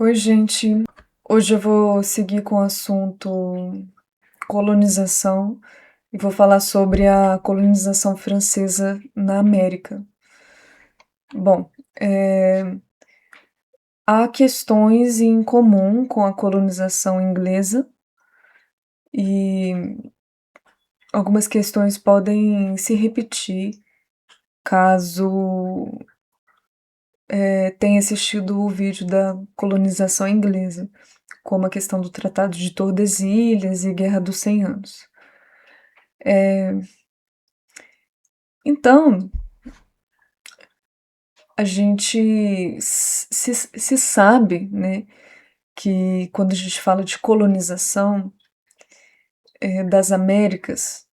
Oi, gente. Hoje eu vou seguir com o assunto colonização e vou falar sobre a colonização francesa na América. Bom, há questões em comum com a colonização inglesa e algumas questões podem se repetir caso tenha assistido o vídeo da colonização inglesa, como a questão do Tratado de Tordesilhas e Guerra dos 100 Anos. Então, a gente se sabe, né, que quando a gente fala de colonização das Américas,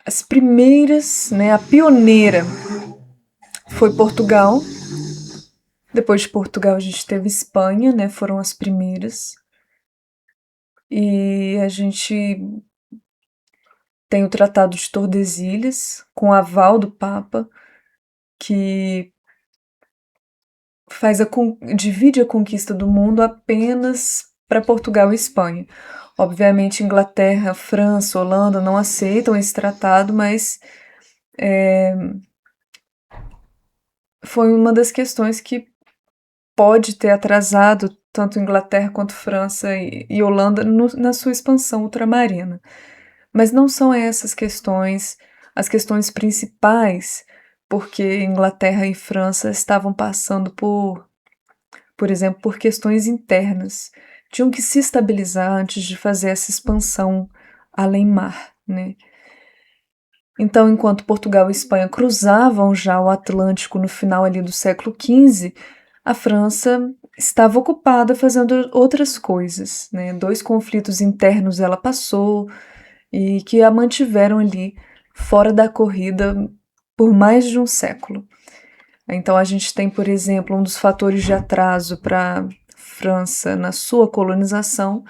as primeiras, né, a pioneira foi Portugal. Depois de Portugal a gente teve Espanha, né, foram as primeiras. E a gente tem o Tratado de Tordesilhas, com aval do Papa, que divide a conquista do mundo apenas para Portugal e Espanha. Obviamente, Inglaterra, França, Holanda não aceitam esse tratado, mas foi uma das questões que pode ter atrasado tanto Inglaterra quanto França e Holanda na sua expansão ultramarina. Mas não são essas questões as questões principais, porque Inglaterra e França estavam passando por exemplo, por questões internas. Tinham que se estabilizar antes de fazer essa expansão além mar, né? Então, enquanto Portugal e Espanha cruzavam já o Atlântico no final ali do século XV, a França estava ocupada fazendo outras coisas, né? 2 conflitos internos ela passou e que a mantiveram ali fora da corrida por mais de um século. Então a gente tem, por exemplo, um dos fatores de atraso para a França na sua colonização,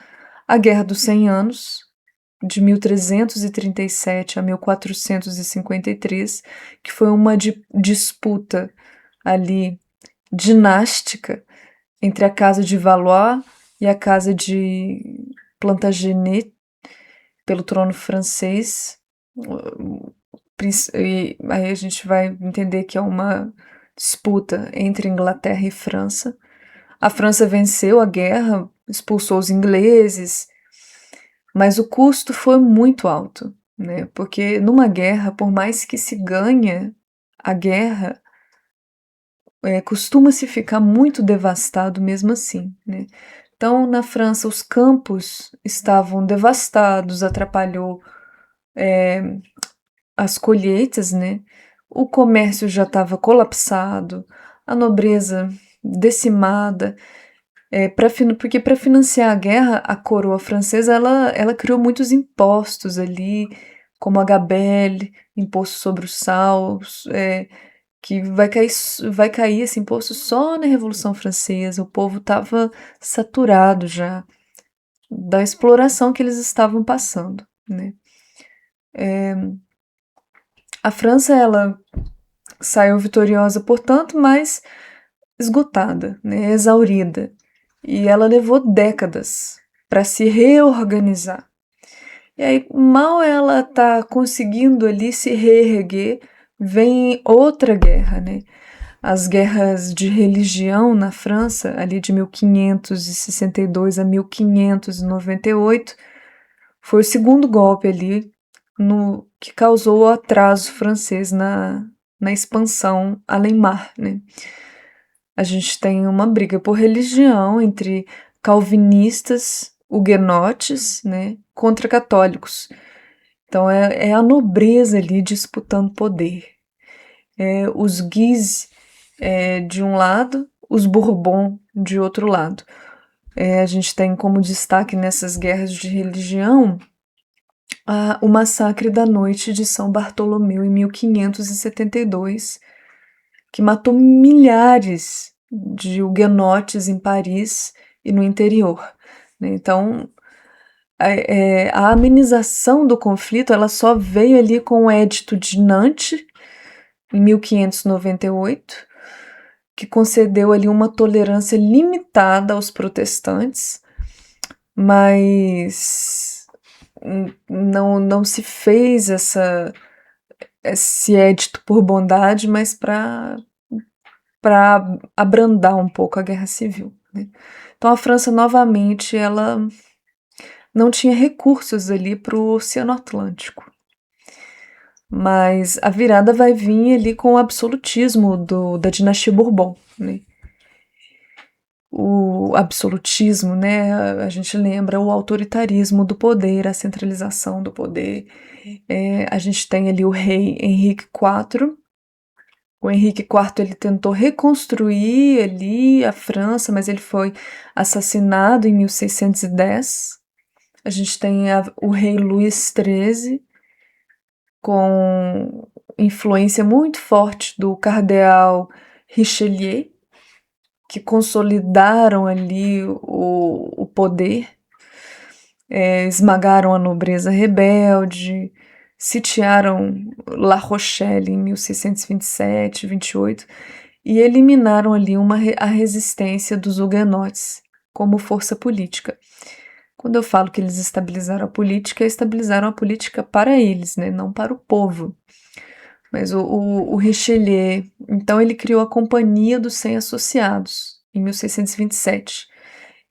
a Guerra dos 100 Anos, de 1337 a 1453, que foi uma disputa ali dinástica entre a casa de Valois e a casa de Plantagenet pelo trono francês. E aí a gente vai entender que é uma disputa entre Inglaterra e França. A França venceu a guerra, expulsou os ingleses, mas o custo foi muito alto, né? Porque numa guerra, por mais que se ganhe a guerra, costuma-se ficar muito devastado mesmo assim, né? Então, na França, os campos estavam devastados, atrapalhou as colheitas, né? O comércio já estava colapsado, a nobreza decimada, porque para financiar a guerra, a coroa francesa ela criou muitos impostos ali, como a gabelle, imposto sobre o sal, que vai cair esse imposto só na Revolução Francesa. O povo estava saturado já da exploração que eles estavam passando, né? A França ela saiu vitoriosa, portanto, mas esgotada, né, exaurida. E ela levou décadas para se reorganizar. E aí, mal ela está conseguindo ali se reerguer, vem outra guerra, né? As guerras de religião na França, ali de 1562 a 1598, foi o segundo golpe ali no que causou o atraso francês na expansão além-mar, né? A gente tem uma briga por religião entre calvinistas, huguenotes, né, contra católicos. Então é a nobreza ali disputando poder. Os Guise de um lado, os Bourbon de outro lado. A gente tem como destaque nessas guerras de religião o massacre da noite de São Bartolomeu em 1572, que matou milhares de huguenotes em Paris e no interior, né? Então, a amenização do conflito ela só veio ali com o Edito de Nantes, em 1598, que concedeu ali uma tolerância limitada aos protestantes, mas não se fez esse édito por bondade, mas para abrandar um pouco a guerra civil, né? Então a França novamente ela não tinha recursos ali para o Oceano Atlântico. Mas a virada vai vir ali com o absolutismo da dinastia Bourbon, né? O absolutismo, né? A gente lembra o autoritarismo do poder, a centralização do poder. A gente tem ali o rei Henrique IV. O Henrique IV ele tentou reconstruir ali a França, mas ele foi assassinado em 1610. A gente tem o rei Luís XIII, com influência muito forte do cardeal Richelieu, que consolidaram ali o poder, esmagaram a nobreza rebelde, sitiaram La Rochelle em 1627, 28 e eliminaram ali a resistência dos huguenotes como força política. Quando eu falo que eles estabilizaram a política para eles, né, não para o povo. Mas o Richelieu, então ele criou a Companhia dos 100 Associados, em 1627.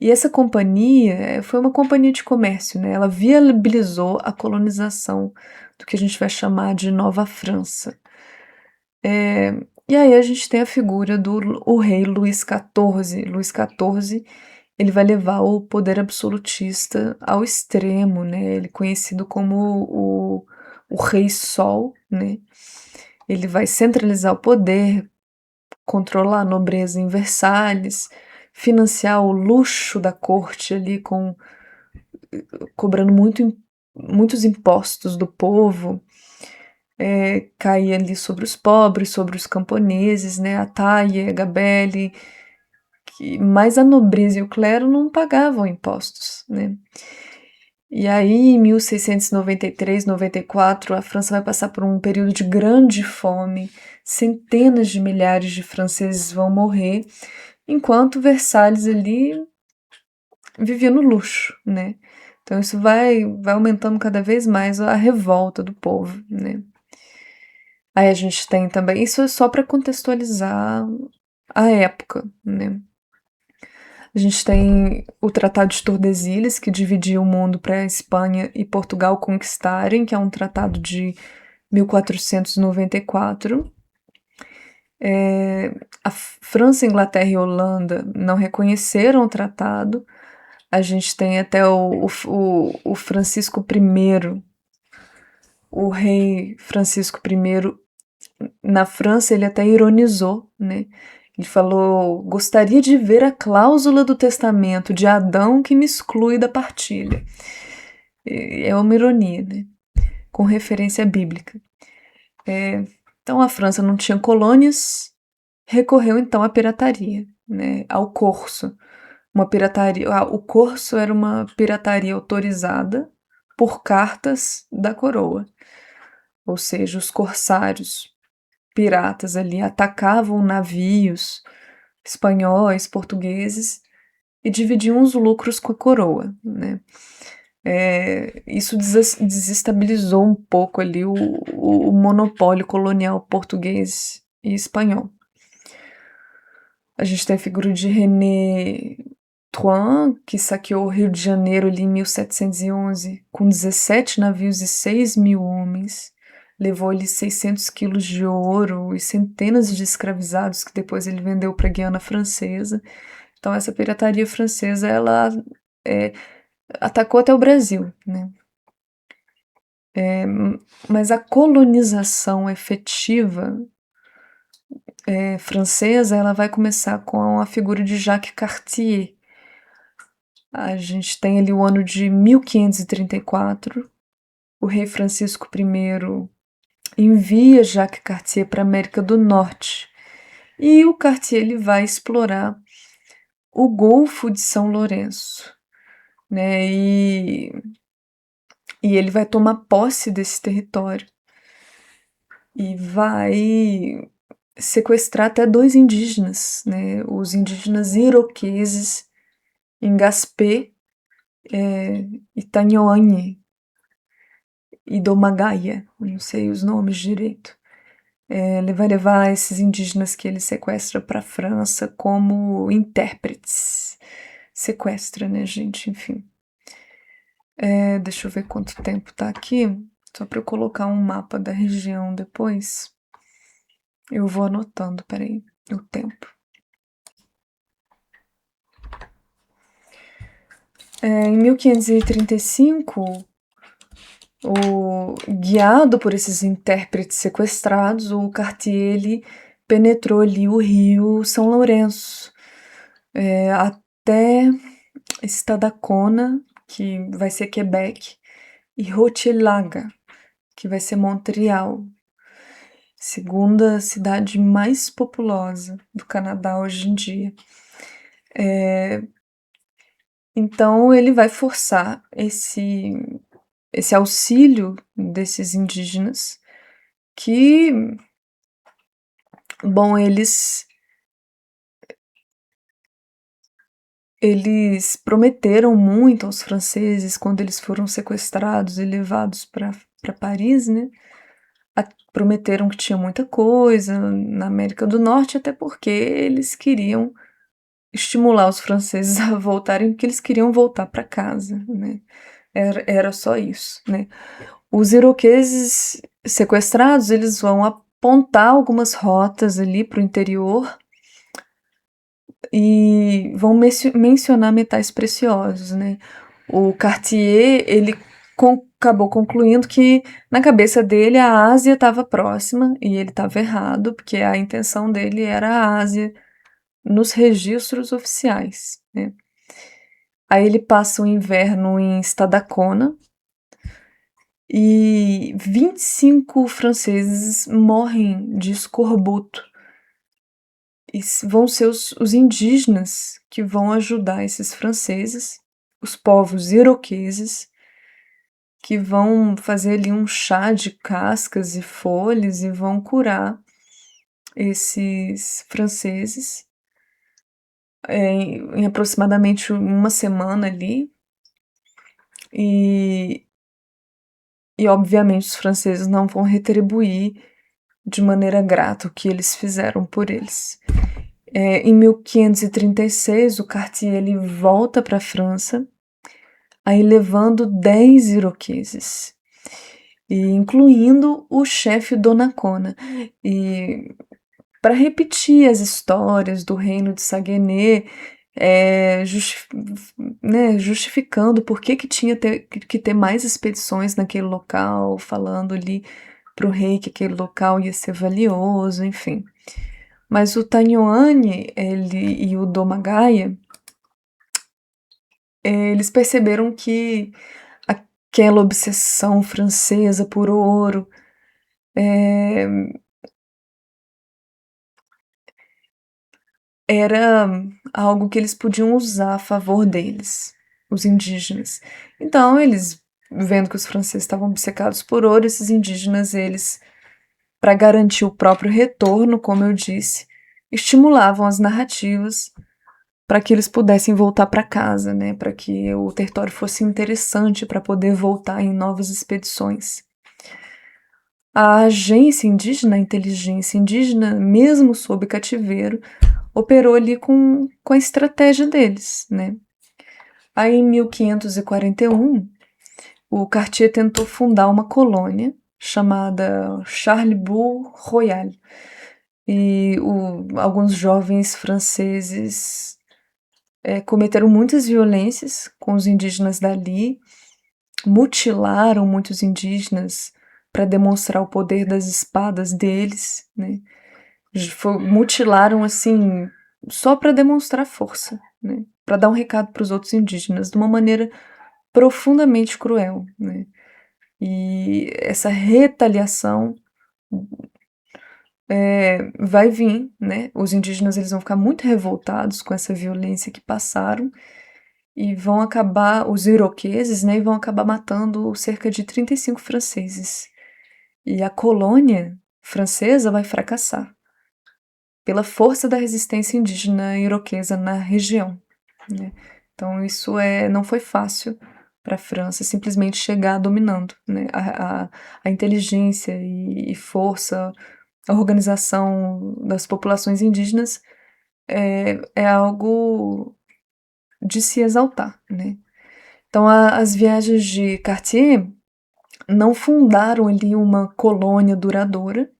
E essa companhia foi uma companhia de comércio, né? Ela viabilizou a colonização do que a gente vai chamar de Nova França. E aí a gente tem a figura do rei Luís XIV. Luís XIV, ele vai levar o poder absolutista ao extremo, né? Ele é conhecido como o Rei Sol, né? Ele vai centralizar o poder, controlar a nobreza em Versalhes, financiar o luxo da corte ali cobrando muitos impostos do povo, cair ali sobre os pobres, sobre os camponeses, né? A taille, a gabelle, mas a nobreza e o clero não pagavam impostos, né? E aí, em 1693, 94, a França vai passar por um período de grande fome, centenas de milhares de franceses vão morrer, enquanto Versalhes ali vivia no luxo, né? Então isso vai aumentando cada vez mais a revolta do povo, né? Aí a gente tem também, isso é só para contextualizar a época, né? A gente tem o Tratado de Tordesilhas, que dividia o mundo para a Espanha e Portugal conquistarem, que é um tratado de 1494. A França, Inglaterra e Holanda não reconheceram o tratado. A gente tem até o Francisco I, o rei Francisco I, na França, ele até ironizou, né? Ele falou: gostaria de ver a cláusula do testamento de Adão que me exclui da partilha. É uma ironia, né? Com referência bíblica. Então a França não tinha colônias, recorreu então à pirataria, né? Ao corso. Uma pirataria. O corso era uma pirataria autorizada por cartas da coroa. Ou seja, os corsários piratas ali atacavam navios espanhóis, portugueses e dividiam os lucros com a coroa, né? Isso desestabilizou um pouco ali o monopólio colonial português e espanhol. A gente tem a figura de René Tron, que saqueou o Rio de Janeiro ali em 1711 com 17 navios e 6 mil homens. Levou ali 600 quilos de ouro e centenas de escravizados que depois ele vendeu para a Guiana Francesa. Então essa pirataria francesa, ela atacou até o Brasil, né? Mas a colonização efetiva francesa, ela vai começar com a figura de Jacques Cartier. A gente tem ali o ano de 1534, o rei Francisco I envia Jacques Cartier para a América do Norte, e o Cartier ele vai explorar o Golfo de São Lourenço, né? E ele vai tomar posse desse território e vai sequestrar até 2 indígenas, né? Os indígenas iroqueses em Gaspé, Itanhoanhe e Domagaia, não sei os nomes direito. Ele vai levar esses indígenas que ele sequestra para a França como intérpretes. Sequestra, né, gente? Enfim. Deixa eu ver quanto tempo tá aqui, só para eu colocar um mapa da região depois. Eu vou anotando, peraí, o tempo. Em 1535, guiado por esses intérpretes sequestrados, o Cartier ele penetrou ali o rio São Lourenço, até Stadacona, que vai ser Quebec, e Hochelaga, que vai ser Montreal, segunda cidade mais populosa do Canadá hoje em dia. Então ele vai forçar esse auxílio desses indígenas que, bom, eles prometeram muito aos franceses quando eles foram sequestrados e levados para Paris, né? Prometeram que tinha muita coisa na América do Norte, até porque eles queriam estimular os franceses a voltarem, porque eles queriam voltar para casa, né? Era só isso, né? Os iroqueses sequestrados, eles vão apontar algumas rotas ali para o interior e vão mencionar metais preciosos, né? O Cartier, ele acabou concluindo que na cabeça dele a Ásia estava próxima e ele estava errado, porque a intenção dele era a Ásia nos registros oficiais, né? Aí ele passa o inverno em Stadacona e 25 franceses morrem de escorbuto. E vão ser os indígenas que vão ajudar esses franceses, os povos iroqueses, que vão fazer ali um chá de cascas e folhas e vão curar esses franceses em aproximadamente uma semana ali. E obviamente os franceses não vão retribuir de maneira grata o que eles fizeram por eles. Em 1536, o Cartier ele volta para a França, aí levando 10 iroqueses, e incluindo o chefe Donnacona. E para repetir as histórias do reino de Saguenay, justificando por que tinha que ter mais expedições naquele local, falando ali para o rei que aquele local ia ser valioso, enfim. Mas o Tanhoane e o Domagaia, eles perceberam que aquela obsessão francesa por ouro era algo que eles podiam usar a favor deles, os indígenas. Então, eles, vendo que os franceses estavam obcecados por ouro, esses indígenas, eles, para garantir o próprio retorno, como eu disse, estimulavam as narrativas para que eles pudessem voltar para casa, né, para que o território fosse interessante para poder voltar em novas expedições. A agência indígena, a inteligência indígena, mesmo sob cativeiro, operou ali com a estratégia deles, né? Aí, em 1541, o Cartier tentou fundar uma colônia chamada Charlebourg-Royal. E alguns jovens franceses cometeram muitas violências com os indígenas dali, mutilaram muitos indígenas para demonstrar o poder das espadas deles, né? Mutilaram assim só para demonstrar força, né? Para dar um recado para os outros indígenas de uma maneira profundamente cruel, né? E essa retaliação vai vir, né? Os indígenas eles vão ficar muito revoltados com essa violência que passaram e vão acabar, os iroqueses, né? E vão acabar matando cerca de 35 franceses. E a colônia francesa vai fracassar. pela força da resistência indígena iroquesa na região, né? Então isso não foi fácil para a França simplesmente chegar dominando, né? A inteligência e força, a organização das populações indígenas é algo de se exaltar, né? Então as viagens de Cartier não fundaram ali uma colônia duradoura,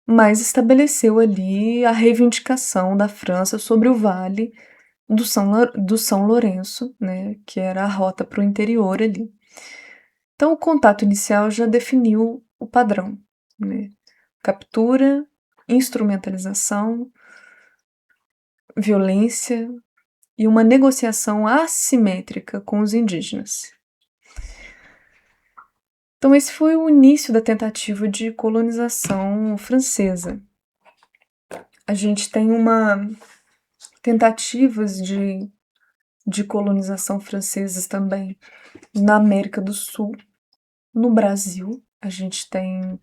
mas estabeleceu ali a reivindicação da França sobre o vale do São Lourenço, né, que era a rota para o interior ali. Então, o contato inicial já definiu o padrão, né? Captura, instrumentalização, violência e uma negociação assimétrica com os indígenas. Então, esse foi o início da tentativa de colonização francesa. A gente tem tentativas de colonização francesas também na América do Sul, no Brasil. A gente tem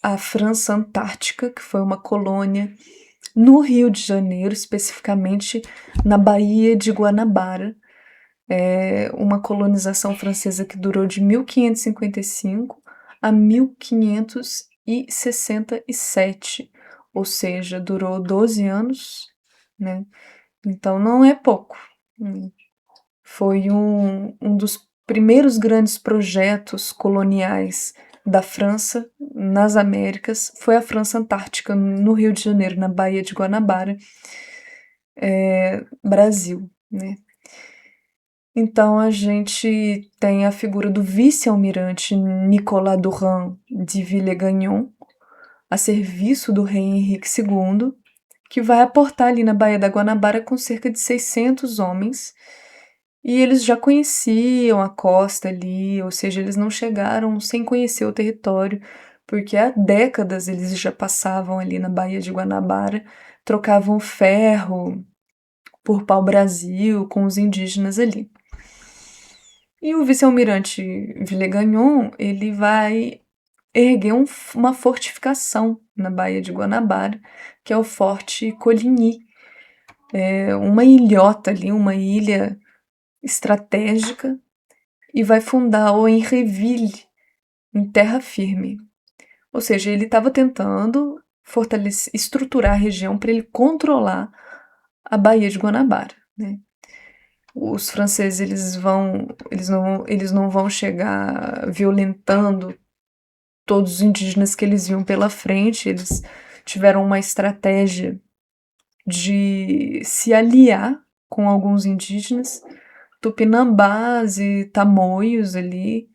a França Antártica, que foi uma colônia no Rio de Janeiro, especificamente na Baía de Guanabara. Uma colonização francesa que durou de 1555 a 1567, ou seja, durou 12 anos, né? Então não é pouco. Foi um dos primeiros grandes projetos coloniais da França nas Américas, foi a França Antártica, no Rio de Janeiro, na Baía de Guanabara, Brasil, né? Então a gente tem a figura do vice-almirante Nicolas Durand de Villegagnon, a serviço do rei Henrique II, que vai aportar ali na Baía da Guanabara com cerca de 600 homens, e eles já conheciam a costa ali, ou seja, eles não chegaram sem conhecer o território, porque há décadas eles já passavam ali na Baía de Guanabara, trocavam ferro por pau-brasil com os indígenas ali. E o vice-almirante Villegagnon, ele vai erguer uma fortificação na Baía de Guanabara, que é o Forte Coligny. É uma ilhota ali, uma ilha estratégica, e vai fundar o Henreville em terra firme. Ou seja, ele estava tentando estruturar a região para ele controlar a Baía de Guanabara, né? Os franceses eles não vão chegar violentando todos os indígenas que eles viam pela frente. Eles tiveram uma estratégia de se aliar com alguns indígenas, tupinambás e tamoios ali,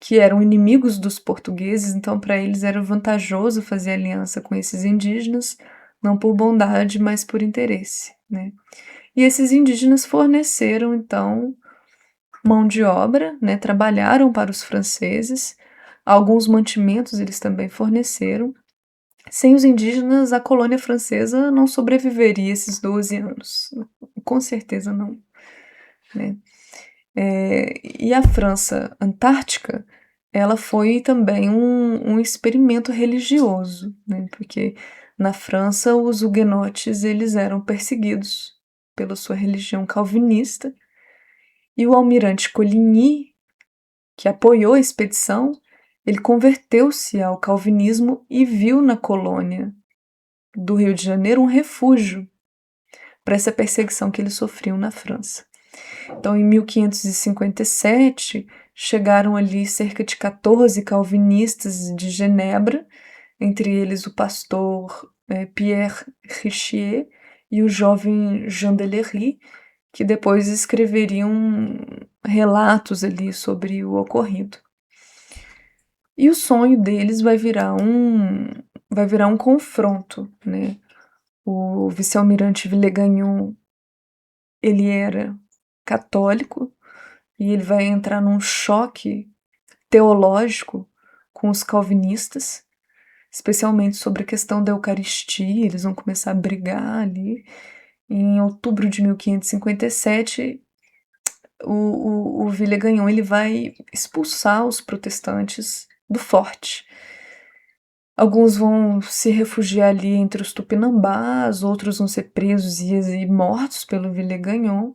que eram inimigos dos portugueses, então para eles era vantajoso fazer aliança com esses indígenas, não por bondade, mas por interesse, né? E esses indígenas forneceram, então, mão de obra, né? Trabalharam para os franceses, alguns mantimentos eles também forneceram. Sem os indígenas, a colônia francesa não sobreviveria esses 12 anos, com certeza não, né? E a França Antártica, ela foi também um experimento religioso, né? Porque na França os huguenotes eles eram perseguidos pela sua religião calvinista, e o almirante Coligny, que apoiou a expedição, ele converteu-se ao calvinismo e viu na colônia do Rio de Janeiro um refúgio para essa perseguição que eles sofriam na França. Então, em 1557, chegaram ali cerca de 14 calvinistas de Genebra, entre eles o pastor Pierre Richier e o jovem Jean Delery, que depois escreveriam relatos ali sobre o ocorrido. E o sonho deles vai virar um confronto, né? O vice-almirante Villegagnon, ele era católico e ele vai entrar num choque teológico com os calvinistas, especialmente sobre a questão da Eucaristia. Eles vão começar a brigar ali. Em outubro de 1557, o Villegagnon ele vai expulsar os protestantes do forte. Alguns vão se refugiar ali entre os tupinambás, outros vão ser presos e mortos pelo Villegagnon.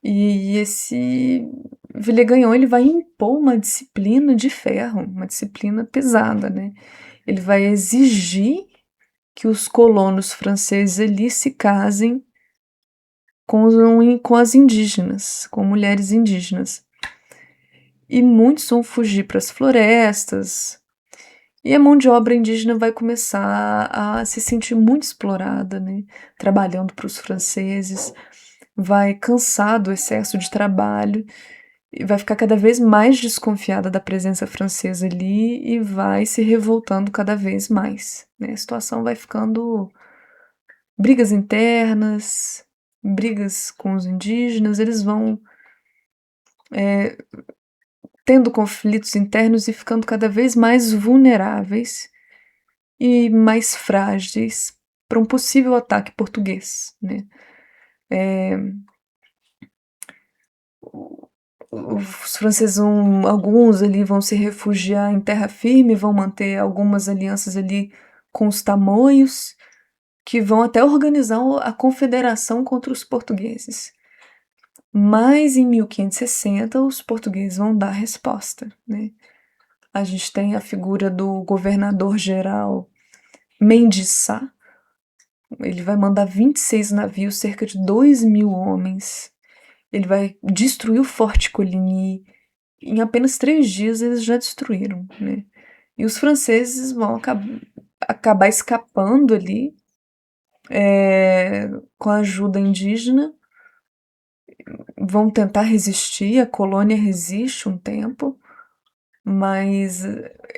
E esse Villegagnon, ele vai impor uma disciplina de ferro, uma disciplina pesada, né? Ele vai exigir que os colonos franceses ali se casem com as indígenas, com mulheres indígenas. E muitos vão fugir para as florestas, e a mão de obra indígena vai começar a se sentir muito explorada, né? Trabalhando para os franceses, vai cansar do excesso de trabalho e vai ficar cada vez mais desconfiada da presença francesa ali e vai se revoltando cada vez mais, né? A situação vai ficando brigas internas, brigas com os indígenas, eles vão tendo conflitos internos e ficando cada vez mais vulneráveis e mais frágeis para um possível ataque português, né? Os franceses alguns ali vão se refugiar em terra firme, vão manter algumas alianças ali com os tamoios, que vão até organizar a confederação contra os portugueses. Mas em 1560 os portugueses vão dar resposta, né? A gente tem a figura do governador-geral Mendes Sá. Ele vai mandar 26 navios, cerca de 2.000 homens. Ele vai destruir o Forte Coligny. Em apenas 3 dias eles já destruíram, né? E os franceses vão acabar escapando ali com a ajuda indígena, vão tentar resistir, a colônia resiste um tempo, mas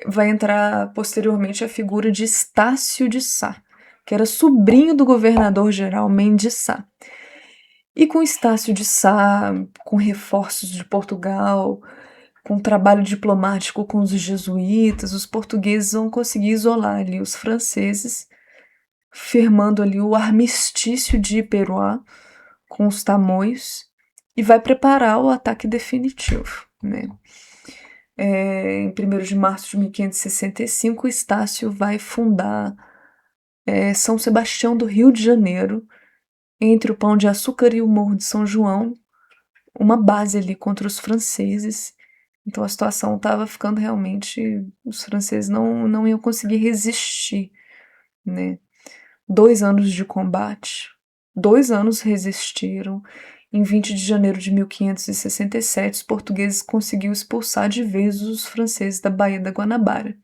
vai entrar posteriormente a figura de Estácio de Sá, que era sobrinho do governador-geral Mendes Sá. E com Estácio de Sá, com reforços de Portugal, com trabalho diplomático com os jesuítas, os portugueses vão conseguir isolar ali os franceses, firmando ali o armistício de Iperoá com os tamoios e vai preparar o ataque definitivo, né? Em 1º de março de 1565, Estácio vai fundar São Sebastião do Rio de Janeiro, entre o Pão de Açúcar e o Morro de São João, uma base ali contra os franceses. Então a situação estava ficando realmente. Os franceses não iam conseguir resistir, né? 2 anos de combate, 2 anos resistiram. Em 20 de janeiro de 1567, os portugueses conseguiram expulsar de vez os franceses da Baía da Guanabara.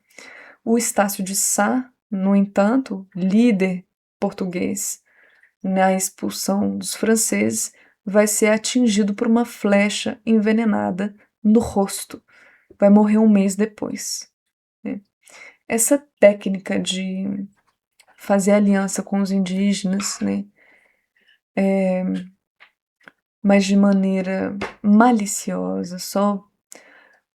O Estácio de Sá, no entanto, líder português na expulsão dos franceses, vai ser atingido por uma flecha envenenada no rosto. Vai morrer um mês depois, né? Essa técnica de fazer aliança com os indígenas, né, mas de maneira maliciosa, só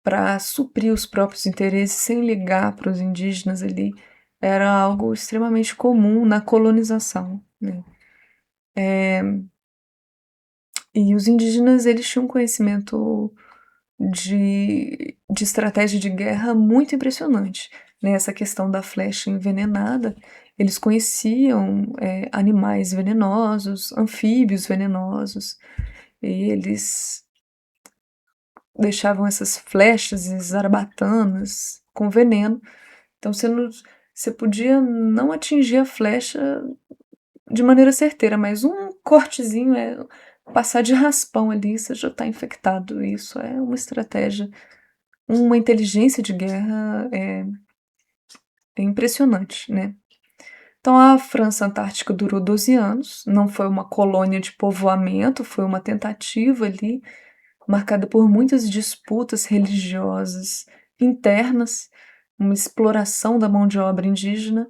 para suprir os próprios interesses, sem ligar para os indígenas ali, era algo extremamente comum na colonização, né? E os indígenas, eles tinham um conhecimento de estratégia de guerra muito impressionante. Nessa questão da flecha envenenada, eles conheciam animais venenosos, anfíbios venenosos, e eles deixavam essas flechas e zarbatanas com veneno. Então você podia não atingir a flecha de maneira certeira, mas um cortezinho, passar de raspão ali, você já está infectado. Isso é uma estratégia, uma inteligência de guerra é impressionante, né? Então a França Antártica durou 12 anos, não foi uma colônia de povoamento, foi uma tentativa ali, marcada por muitas disputas religiosas internas, uma exploração da mão de obra indígena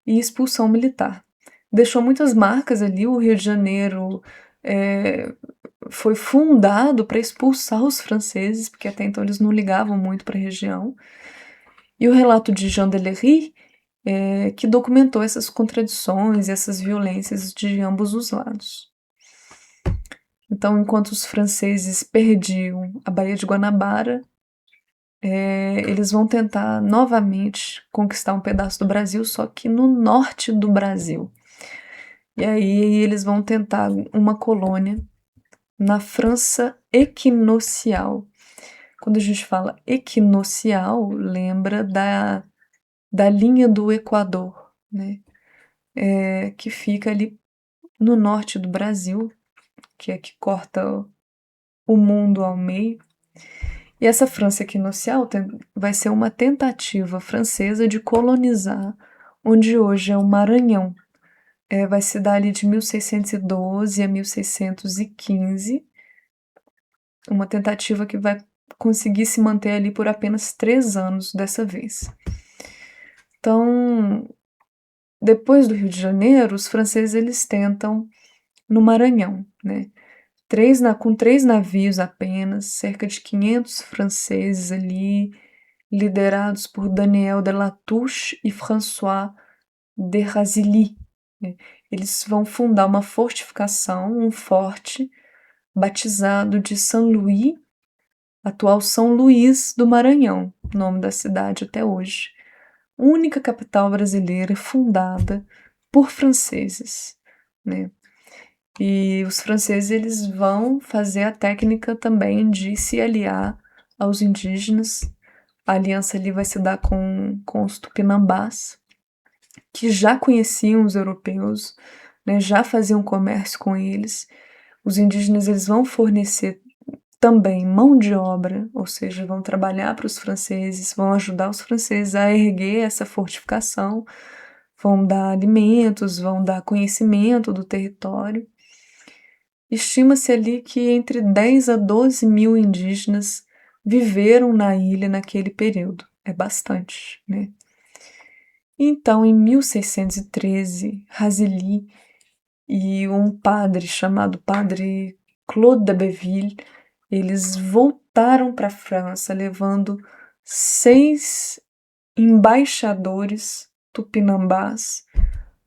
e expulsão militar. Deixou muitas marcas ali, o Rio de Janeiro foi fundado para expulsar os franceses, porque até então eles não ligavam muito para a região. E o relato de Jean Delery, que documentou essas contradições e essas violências de ambos os lados. Então, enquanto os franceses perdiam a Baía de Guanabara, eles vão tentar novamente conquistar um pedaço do Brasil, só que no norte do Brasil. E aí eles vão tentar uma colônia na França equinocial. Quando a gente fala equinocial, lembra da linha do Equador, né? Que fica ali no norte do Brasil, que é que corta o mundo ao meio. E essa França equinocial vai ser uma tentativa francesa de colonizar onde hoje é o Maranhão. Vai se dar ali de 1612 a 1615, uma tentativa que vai conseguir se manter ali por apenas 3 anos dessa vez. Então, depois do Rio de Janeiro, os franceses eles tentam no Maranhão, né? Com 3 navios apenas, cerca de 500 franceses ali, liderados por Daniel de Latouche e François de Razilly, né? Eles vão fundar uma fortificação, um forte, batizado de Saint-Louis, atual São Luís do Maranhão, nome da cidade até hoje. Única capital brasileira fundada por franceses, né? E os franceses eles vão fazer a técnica também de se aliar aos indígenas. A aliança ali vai se dar com os tupinambás, que já conheciam os europeus, né, já faziam comércio com eles. Os indígenas eles vão fornecer também mão de obra, ou seja, vão trabalhar para os franceses, vão ajudar os franceses a erguer essa fortificação, vão dar alimentos, vão dar conhecimento do território. Estima-se ali que entre 10 a 12 mil indígenas viveram na ilha naquele período. É bastante, né? Então, em 1613, Razilly e um padre chamado Padre Claude d'Abbeville, eles voltaram para a França levando 6 embaixadores tupinambás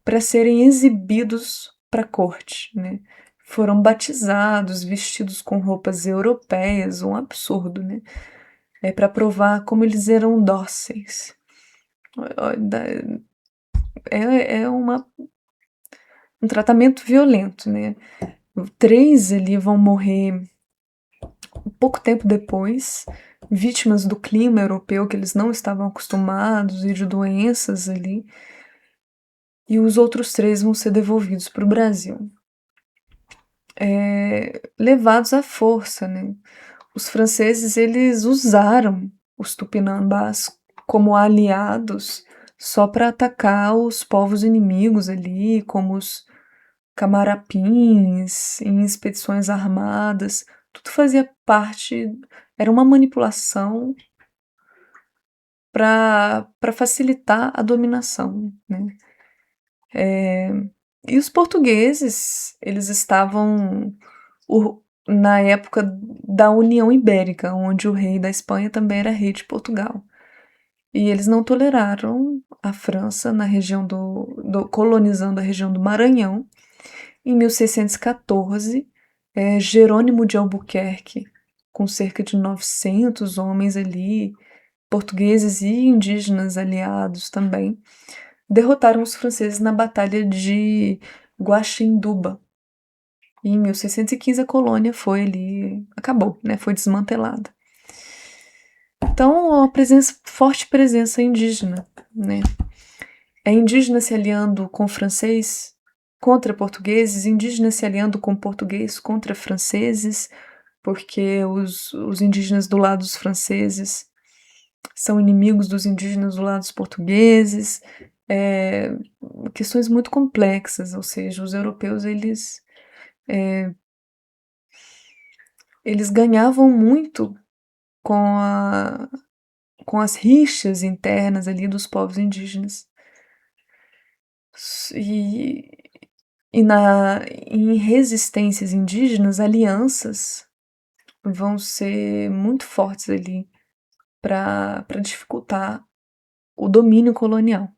para serem exibidos para a corte, né? Foram batizados, vestidos com roupas europeias, um absurdo, né? Para provar como eles eram dóceis. É um tratamento violento, né? 3 ali vão morrer pouco tempo depois, vítimas do clima europeu que eles não estavam acostumados e de doenças ali. E os outros 3 vão ser devolvidos para o Brasil. Levados à força, né? Os franceses eles usaram os tupinambás como aliados só para atacar os povos inimigos ali, como os camarapins, em expedições armadas. Tudo fazia parte, era uma manipulação para facilitar a dominação, né? E os portugueses, eles estavam na época da União Ibérica, onde o rei da Espanha também era rei de Portugal. E eles não toleraram a França na região colonizando a região do Maranhão. Em 1614, Jerônimo de Albuquerque, com cerca de 900 homens ali, portugueses e indígenas aliados também, derrotaram os franceses na Batalha de Guaxinduba. E em 1615 a colônia acabou, né? Foi desmantelada. Então, uma forte presença indígena, né? É indígena se aliando com francês contra portugueses, indígenas se aliando com português contra franceses, porque os indígenas do lado dos franceses são inimigos dos indígenas do lado dos portugueses. Questões muito complexas, ou seja, os europeus eles ganhavam muito com as rixas internas ali dos povos indígenas. Em resistências indígenas, alianças vão ser muito fortes ali para dificultar o domínio colonial.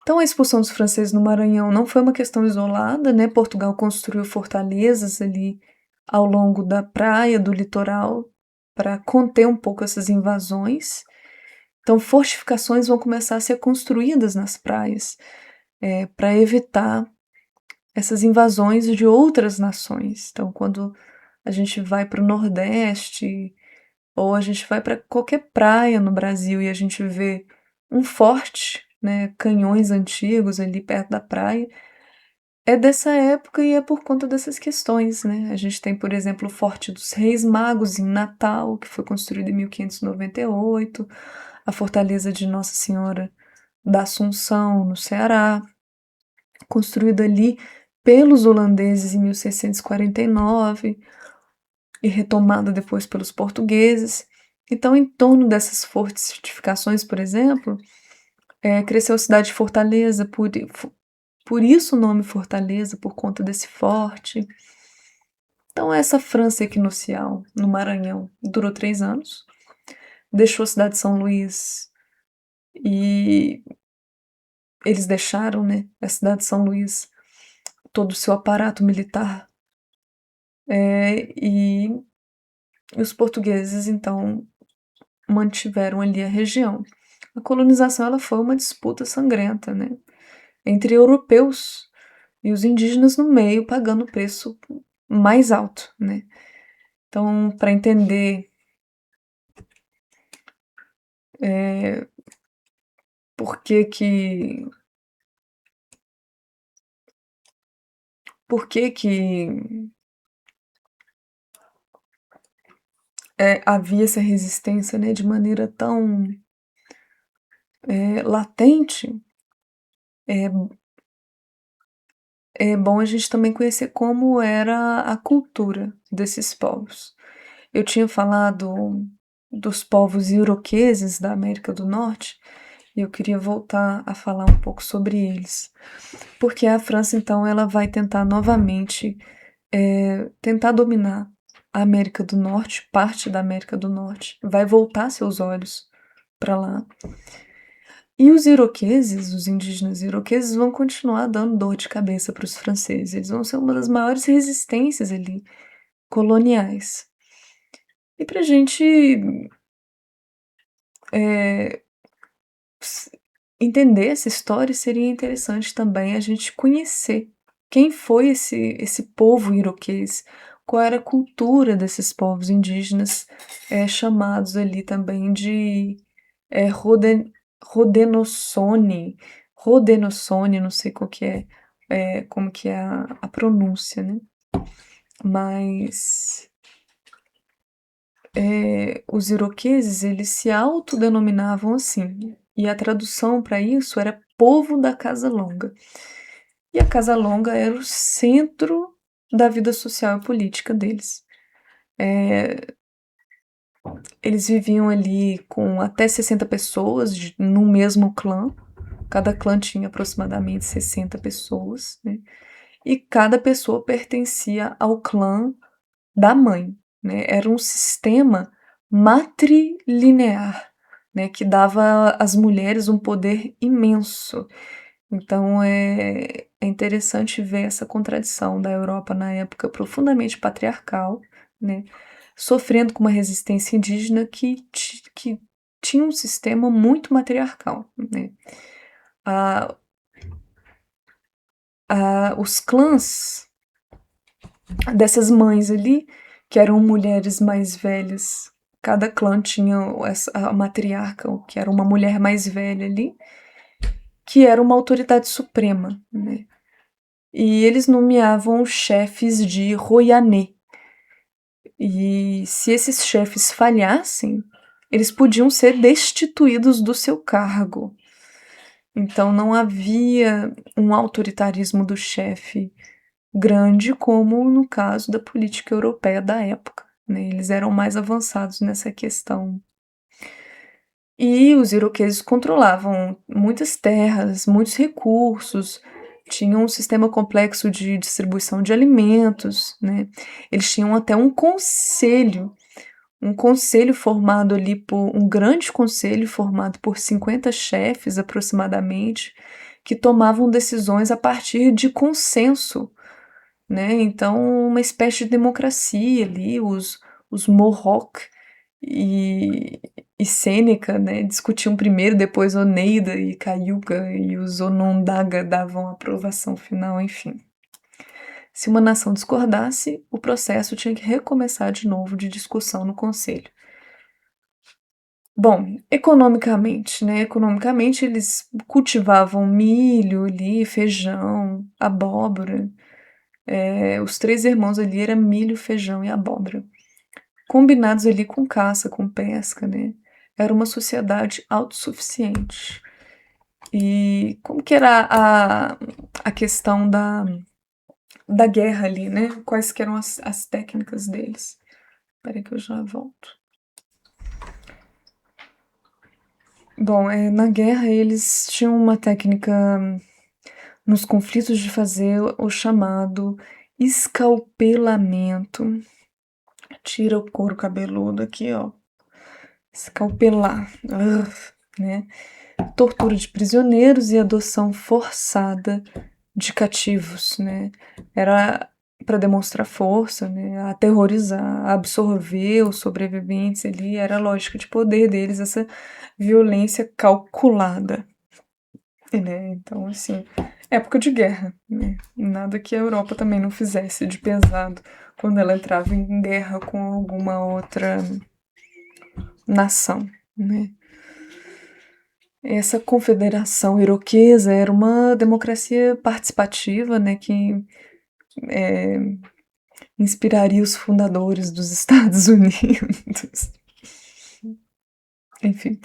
Então, a expulsão dos franceses no Maranhão não foi uma questão isolada, né? Portugal construiu fortalezas ali ao longo da praia, do litoral, para conter um pouco essas invasões. Então, fortificações vão começar a ser construídas nas praias para evitar essas invasões de outras nações. Então, quando a gente vai para o Nordeste ou a gente vai para qualquer praia no Brasil e a gente vê um forte, né, canhões antigos ali perto da praia, é dessa época e é por conta dessas questões, né? A gente tem, por exemplo, o Forte dos Reis Magos em Natal, que foi construído em 1598, a Fortaleza de Nossa Senhora da Assunção, no Ceará, construída ali pelos holandeses em 1649 e retomada depois pelos portugueses. Então, em torno dessas fortificações, por exemplo, cresceu a cidade de Fortaleza, por isso o nome Fortaleza, por conta desse forte. Então, essa França equinocial no Maranhão durou 3 anos, deixou a cidade de São Luís e eles deixaram, né, a cidade de São Luís, todo o seu aparato militar, e os portugueses, então, mantiveram ali a região. A colonização ela foi uma disputa sangrenta, né, entre europeus e os indígenas no meio pagando o preço mais alto, né. Então, para entender por que que por que que havia essa resistência, né, de maneira tão latente, é, é bom a gente também conhecer como era a cultura desses povos. Eu tinha falado dos povos iroqueses da América do Norte e eu queria voltar a falar um pouco sobre eles, porque a França então ela vai tentar novamente tentar dominar a América do Norte, parte da América do Norte, vai voltar seus olhos para lá. E os iroqueses, os indígenas iroqueses, vão continuar dando dor de cabeça para os franceses. Eles vão ser uma das maiores resistências ali, coloniais. E para a gente entender essa história, seria interessante também a gente conhecer quem foi esse povo iroquês, qual era a cultura desses povos indígenas, chamados ali também de Rodenossone, Rodenossone, não sei qual que como que é a pronúncia, né? Mas os iroqueses, eles se autodenominavam assim, e a tradução para isso era povo da Casa Longa. E a Casa Longa era o centro da vida social e política deles. Eles viviam ali com até 60 pessoas no mesmo clã. Cada clã tinha aproximadamente 60 pessoas, né? E cada pessoa pertencia ao clã da mãe, né? Era um sistema matrilinear, né? Que dava às mulheres um poder imenso. Então é interessante ver essa contradição da Europa na época profundamente patriarcal, né? Sofrendo com uma resistência indígena que tinha um sistema muito matriarcal, né? Os clãs dessas mães ali, que eram mulheres mais velhas, cada clã tinha a matriarca, que era uma mulher mais velha ali, que era uma autoridade suprema, né? E eles nomeavam chefes de Royané. E se esses chefes falhassem, eles podiam ser destituídos do seu cargo. Então não havia um autoritarismo do chefe grande como no caso da política europeia da época, né? Eles eram mais avançados nessa questão. E os iroqueses controlavam muitas terras, muitos recursos, tinham um sistema complexo de distribuição de alimentos, né? Eles tinham até um conselho formado ali por um grande conselho formado por 50 chefes aproximadamente, que tomavam decisões a partir de consenso, né? Então, uma espécie de democracia ali, os Mohawk, e, e Sêneca, né, discutiam primeiro, depois Oneida e Caiuga e os Onondaga davam a aprovação final, enfim. Se uma nação discordasse, o processo tinha que recomeçar de novo de discussão no conselho. Bom, economicamente, né? Economicamente eles cultivavam milho ali, feijão, abóbora. Os 3 irmãos ali era milho, feijão e abóbora. Combinados ali com caça, com pesca, né? Era uma sociedade autossuficiente. E como que era a questão da guerra ali, né? Quais que eram as técnicas deles? Espera que eu já volto. Bom, na guerra eles tinham uma técnica nos conflitos de fazer o chamado escalpelamento. Tira o couro cabeludo aqui, ó. Escalpelar, né? Tortura de prisioneiros e adoção forçada de cativos, né? Era para demonstrar força, né? Aterrorizar, absorver os sobreviventes ali, era a lógica de poder deles, essa violência calculada, né? Então, assim, época de guerra, né? Nada que a Europa também não fizesse de pesado quando ela entrava em guerra com alguma outra nação, né? Essa confederação iroquesa era uma democracia participativa, né, que inspiraria os fundadores dos Estados Unidos. Enfim,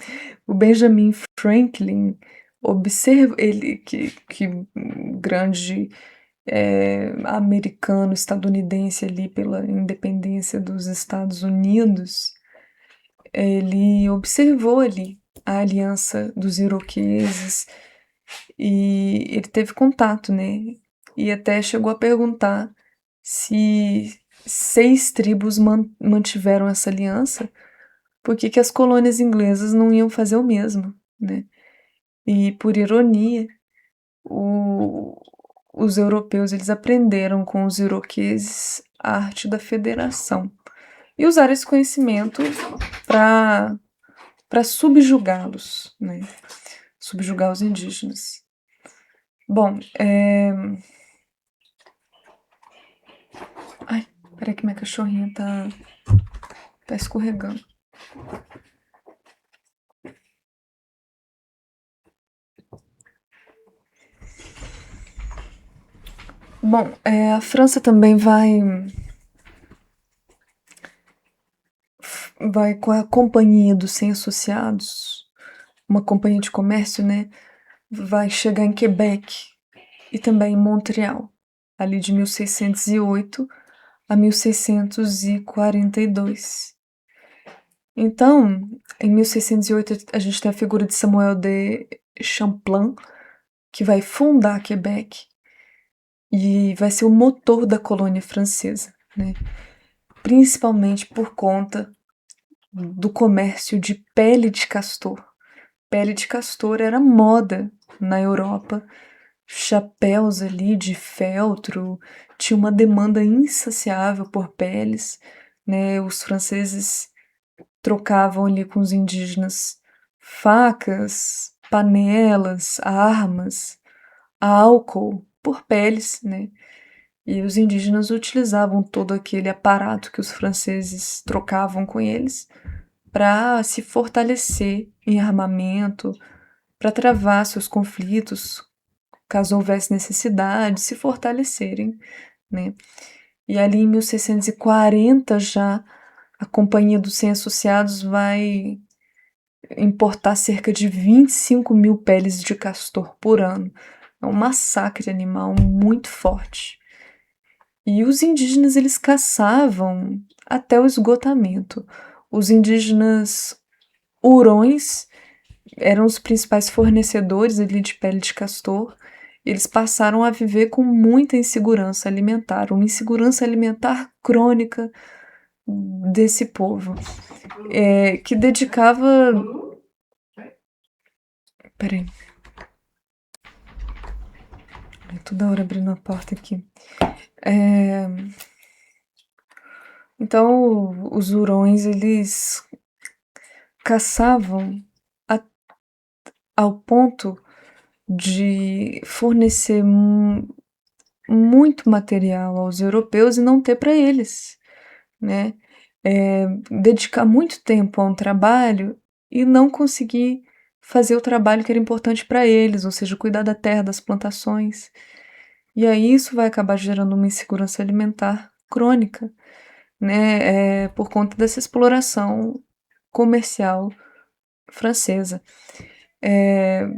o Benjamin Franklin observa ele que grande americano, estadunidense ali pela independência dos Estados Unidos, ele observou ali a aliança dos iroqueses e ele teve contato, né? E até chegou a perguntar se 6 tribos mantiveram essa aliança, por que as colônias inglesas não iam fazer o mesmo, né? E por ironia, os europeus eles aprenderam com os iroqueses a arte da federação e usaram esse conhecimento para subjugá-los, né? Subjugar os indígenas. Bom, ai, peraí que minha cachorrinha tá escorregando. Bom, a França também vai com a Companhia dos 100 Associados, uma companhia de comércio, né? Vai chegar em Quebec e também em Montreal, ali de 1608 a 1642. Então, em 1608 a gente tem a figura de Samuel de Champlain, que vai fundar Quebec e vai ser o motor da colônia francesa, né? Principalmente por conta do comércio de pele de castor. Pele de castor era moda na Europa, chapéus ali de feltro, tinha uma demanda insaciável por peles, né? Os franceses trocavam ali com os indígenas facas, panelas, armas, álcool por peles, né? E os indígenas utilizavam todo aquele aparato que os franceses trocavam com eles para se fortalecer em armamento, para travar seus conflitos, caso houvesse necessidade, se fortalecerem, né? E ali em 1640 já a Companhia dos 100 Associados vai importar cerca de 25 mil peles de castor por ano. É um massacre animal muito forte. E os indígenas, eles caçavam até o esgotamento. Os indígenas hurões eram os principais fornecedores ali de pele de castor. Eles passaram a viver com muita insegurança alimentar, uma insegurança alimentar crônica desse povo, que dedicava... Peraí. Toda hora abrindo a porta aqui. Então, os hurões, eles caçavam ao ponto de fornecer muito material aos europeus e não ter para eles, né? Dedicar muito tempo a um trabalho e não conseguir fazer o trabalho que era importante para eles, ou seja, cuidar da terra, das plantações. E aí isso vai acabar gerando uma insegurança alimentar crônica, né? Por conta dessa exploração comercial francesa.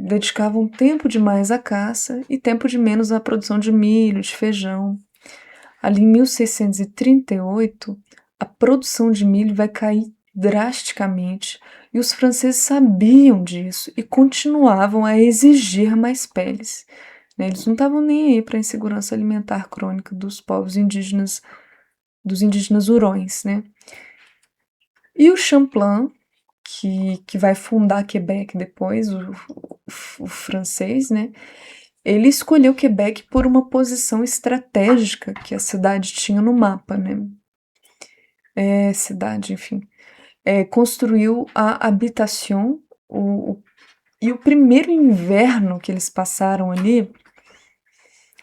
Dedicavam tempo demais à caça e tempo de menos à produção de milho, de feijão. Ali em 1638, a produção de milho vai cair drasticamente e os franceses sabiam disso e continuavam a exigir mais peles. Eles não estavam nem aí para a insegurança alimentar crônica dos povos indígenas, dos indígenas hurões, né? E o Champlain, que vai fundar Quebec depois, o francês, né? Ele escolheu Quebec por uma posição estratégica que a cidade tinha no mapa, né? Enfim. Construiu a Habitation, e o primeiro inverno que eles passaram ali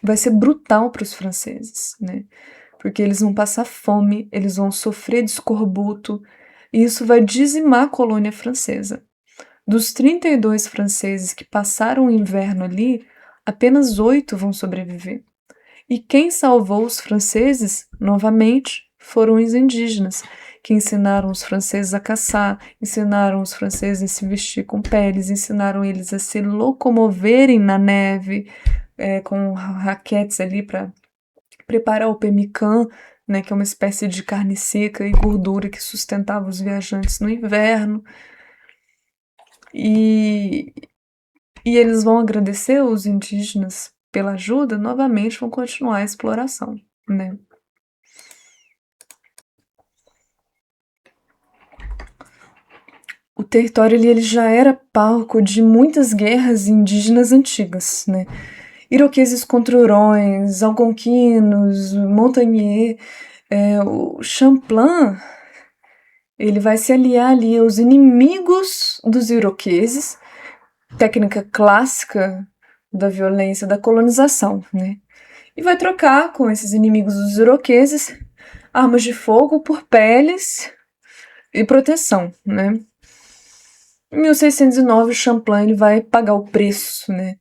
vai ser brutal para os franceses, né? Porque eles vão passar fome, eles vão sofrer de escorbuto, e isso vai dizimar a colônia francesa. Dos 32 franceses que passaram o inverno ali, apenas 8 vão sobreviver. E quem salvou os franceses, novamente, foram os indígenas, que ensinaram os franceses a caçar, ensinaram os franceses a se vestir com peles, ensinaram eles a se locomoverem na neve, com raquetes ali para preparar o pemmican, né, que é uma espécie de carne seca e gordura que sustentava os viajantes no inverno. E eles vão agradecer os indígenas pela ajuda, novamente vão continuar a exploração, né? O território ali ele já era palco de muitas guerras indígenas antigas, né? Iroqueses contra hurões, algonquinos, Montagnier. O Champlain ele vai se aliar ali aos inimigos dos iroqueses, técnica clássica da violência da colonização, né? E vai trocar com esses inimigos dos iroqueses armas de fogo por peles e proteção, né? Em 1609, o Champlain ele vai pagar o preço, né?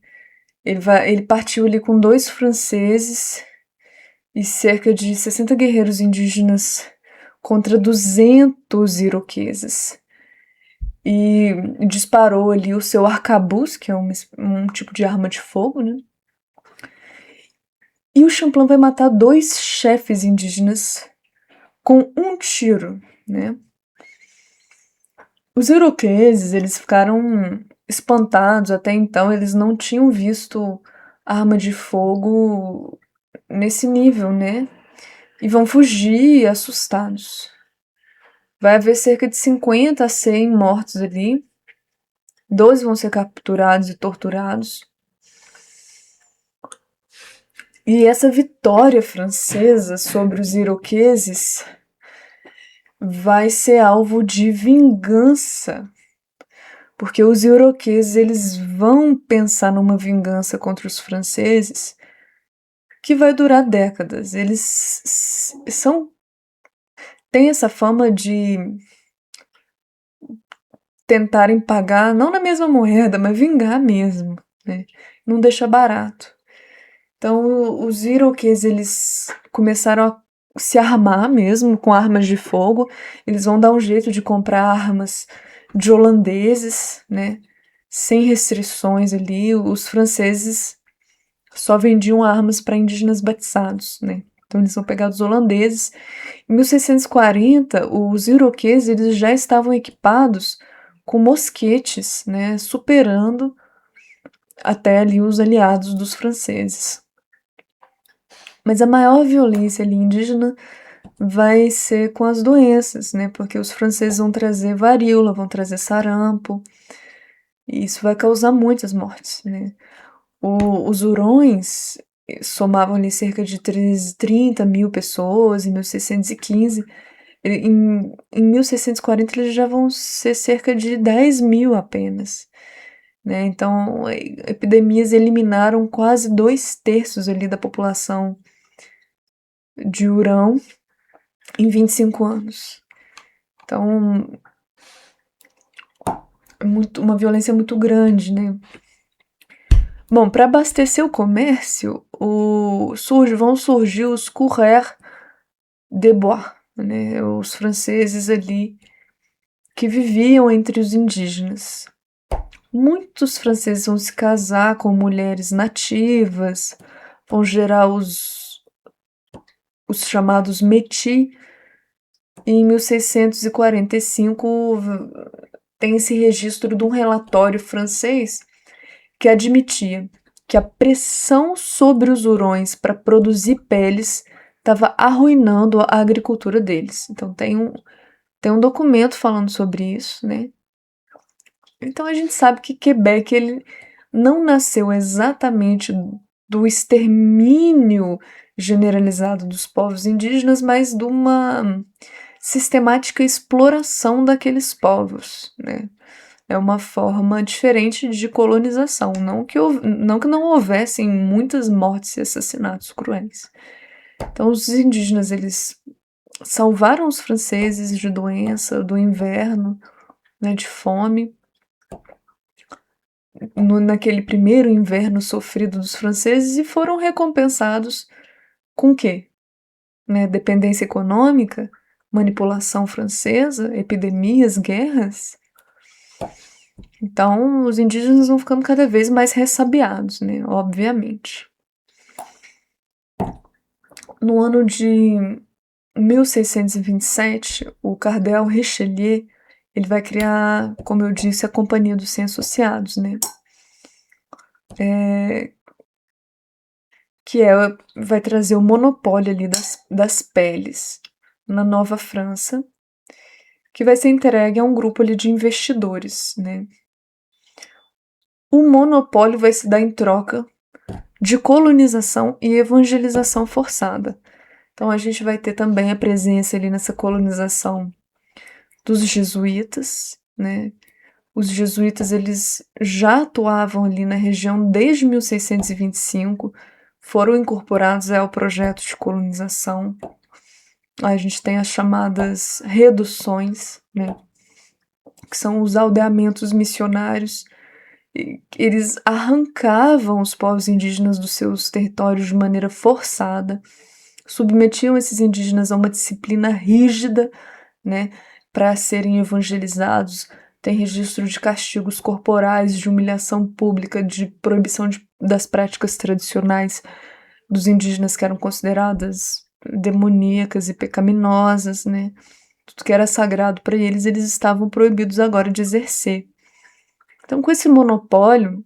Ele partiu ali com 2 franceses e cerca de 60 guerreiros indígenas contra 200 iroqueses. E disparou ali o seu arcabuz, que é um tipo de arma de fogo, né? E o Champlain vai matar 2 chefes indígenas com um tiro, né? Os iroqueses, eles ficaram espantados, até então eles não tinham visto arma de fogo nesse nível, né? E vão fugir assustados. Vai haver cerca de 50 a 100 mortos ali, 12 vão ser capturados e torturados. E essa vitória francesa sobre os iroqueses vai ser alvo de vingança, porque os iroqueses eles vão pensar numa vingança contra os franceses que vai durar décadas. Eles têm essa fama de tentarem pagar, não na mesma moeda, mas vingar mesmo, né? Não deixa barato. Então, os iroqueses eles começaram a se armar mesmo com armas de fogo. Eles vão dar um jeito de comprar armas de holandeses, né? Sem restrições ali. Os franceses só vendiam armas para indígenas batizados, né? Então eles vão pegar dos holandeses. Em 1640, os iroqueses eles já estavam equipados com mosquetes, né? Superando até ali os aliados dos franceses. Mas a maior violência ali indígena vai ser com as doenças, né? Porque os franceses vão trazer varíola, vão trazer sarampo, e isso vai causar muitas mortes, né? Os hurões somavam ali cerca de 30 mil pessoas em 1615, Em 1640 eles já vão ser cerca de 10 mil apenas, né? Então, epidemias eliminaram quase 2/3 ali da população de Hurão em 25 anos. Então, uma violência muito grande, né? Bom, para abastecer o comércio, vão surgir os coureurs de bois, né? Os franceses ali que viviam entre os indígenas. Muitos franceses vão se casar com mulheres nativas, vão gerar os chamados métis. E em 1645 tem esse registro de um relatório francês que admitia que a pressão sobre os hurões para produzir peles estava arruinando a agricultura deles. Então tem um documento falando sobre isso, né? Então a gente sabe que Quebec ele não nasceu exatamente do extermínio generalizado dos povos indígenas, mas de uma sistemática exploração daqueles povos, né? É uma forma diferente de colonização, não que não houvessem muitas mortes e assassinatos cruéis. Então os indígenas eles salvaram os franceses de doença, do inverno, né, de fome. Naquele primeiro inverno sofrido dos franceses e foram recompensados com o quê? Né, dependência econômica, manipulação francesa, epidemias, guerras. Então, os indígenas vão ficando cada vez mais ressabiados, né, obviamente. No ano de 1627, o cardeal Richelieu ele vai criar, como eu disse, a Companhia dos Cem Associados, né? Vai trazer o monopólio ali das peles na Nova França, que vai ser entregue a um grupo ali de investidores, né? O monopólio vai se dar em troca de colonização e evangelização forçada. Então a gente vai ter também a presença ali nessa colonização dos jesuítas, né? Os jesuítas eles já atuavam ali na região desde 1625, foram incorporados ao projeto de colonização. A gente tem as chamadas reduções, né? Que são os aldeamentos missionários. Eles arrancavam os povos indígenas dos seus territórios de maneira forçada, submetiam esses indígenas a uma disciplina rígida, né, para serem evangelizados. Tem registro de castigos corporais, de humilhação pública, de proibição das práticas tradicionais dos indígenas que eram consideradas demoníacas e pecaminosas, né? Tudo que era sagrado para eles, eles estavam proibidos agora de exercer. Então, com esse monopólio,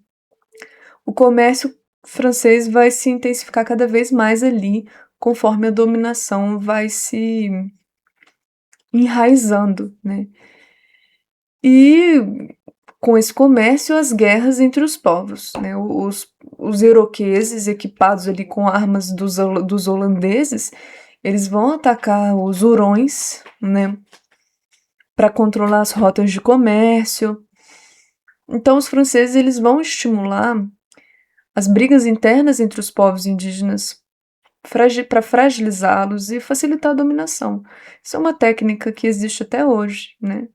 o comércio francês vai se intensificar cada vez mais ali, conforme a dominação vai se enraizando, né? E com esse comércio, as guerras entre os povos, né? Os iroqueses, equipados ali com armas dos holandeses, eles vão atacar os hurões, né? Para controlar as rotas de comércio. Então, os franceses eles vão estimular as brigas internas entre os povos indígenas para fragilizá-los e facilitar a dominação. Isso é uma técnica que existe até hoje, né?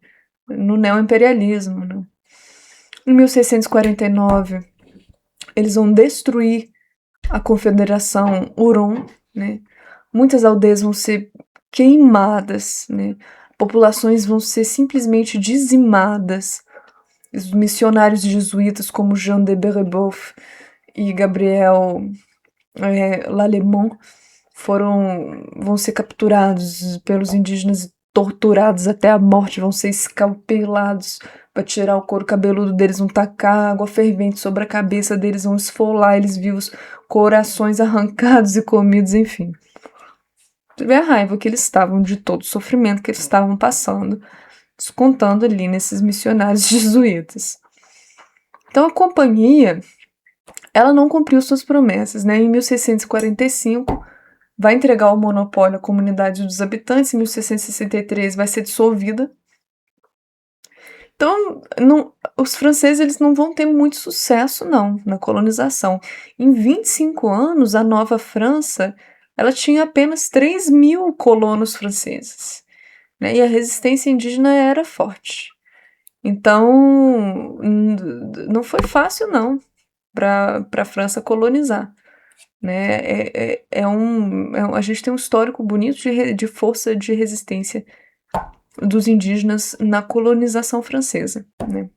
No neoimperialismo, né? Em 1649, eles vão destruir a Confederação Huron, né? Muitas aldeias vão ser queimadas, né? Populações vão ser simplesmente dizimadas. Os missionários jesuítas como Jean de Brebeuf e Gabriel Lalemant vão ser capturados pelos indígenas e torturados até a morte, vão ser escalpelados para tirar o couro cabeludo deles, vão tacar água fervente sobre a cabeça deles, vão esfolar eles vivos, corações arrancados e comidos, enfim. Você vê a raiva que eles estavam de todo o sofrimento que eles estavam passando, descontando ali nesses missionários jesuítas. Então a companhia, ela não cumpriu suas promessas, né? Em 1645, vai entregar o monopólio à comunidade dos habitantes, em 1663 vai ser dissolvida. Então, os franceses eles não vão ter muito sucesso, não, na colonização. Em 25 anos, a Nova França ela tinha apenas 3.000 colonos franceses, né? E a resistência indígena era forte. Então, não foi fácil, não, para a França colonizar. Né? A gente tem um histórico bonito de força de resistência dos indígenas na colonização francesa. Né?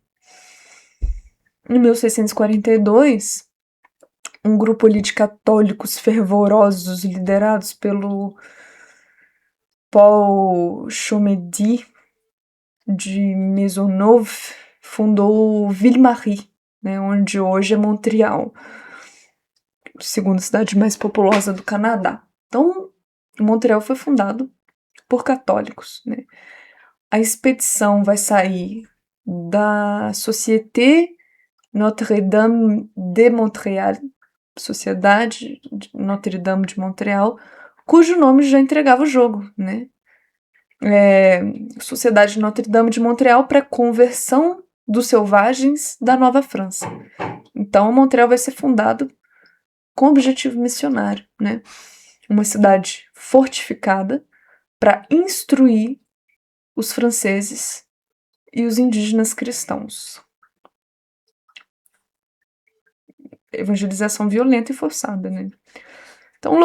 Em 1642, um grupo ali de católicos fervorosos, liderados pelo Paul Chomedy de Maisonneuve, fundou Ville-Marie, né, onde hoje é Montreal, segunda cidade mais populosa do Canadá. Então, Montreal foi fundado por católicos. Né? A expedição vai sair da Société Notre-Dame de Montréal, Sociedade Notre-Dame de Montreal, cujo nome já entregava o jogo, né? Sociedade Notre-Dame de Montreal para conversão dos selvagens da Nova França. Então, Montreal vai ser fundado com objetivo missionário, né? Uma cidade fortificada para instruir os franceses e os indígenas cristãos. Evangelização violenta e forçada, né? Então,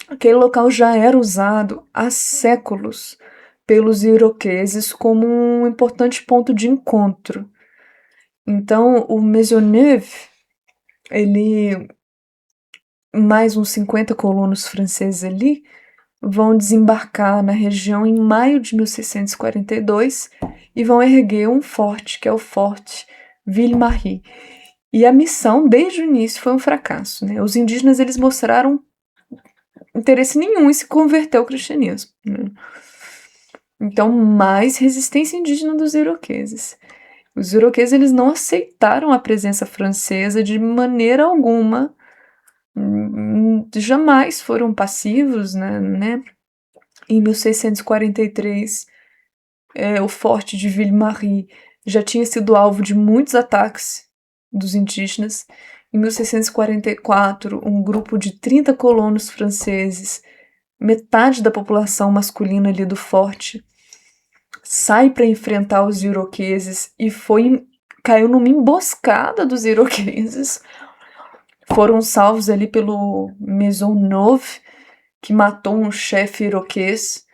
aquele local já era usado há séculos pelos iroqueses como um importante ponto de encontro. Então, o Maisonneuve, mais uns 50 colonos franceses ali, vão desembarcar na região em maio de 1642 e vão erguer um forte, que é o Forte Ville-Marie. E a missão, desde o início, foi um fracasso. Né? Os indígenas eles mostraram interesse nenhum em se converter ao cristianismo. Né? Então, mais resistência indígena dos iroqueses. Os iroqueses eles não aceitaram a presença francesa de maneira alguma, jamais foram passivos, né? Em 1643, o forte de Ville-Marie já tinha sido alvo de muitos ataques dos indígenas. Em 1644, um grupo de 30 colonos franceses, metade da população masculina ali do forte, sai para enfrentar os iroqueses e caiu numa emboscada dos iroqueses. Foram salvos ali pelo Maisonneuve, que matou um chefe iroquês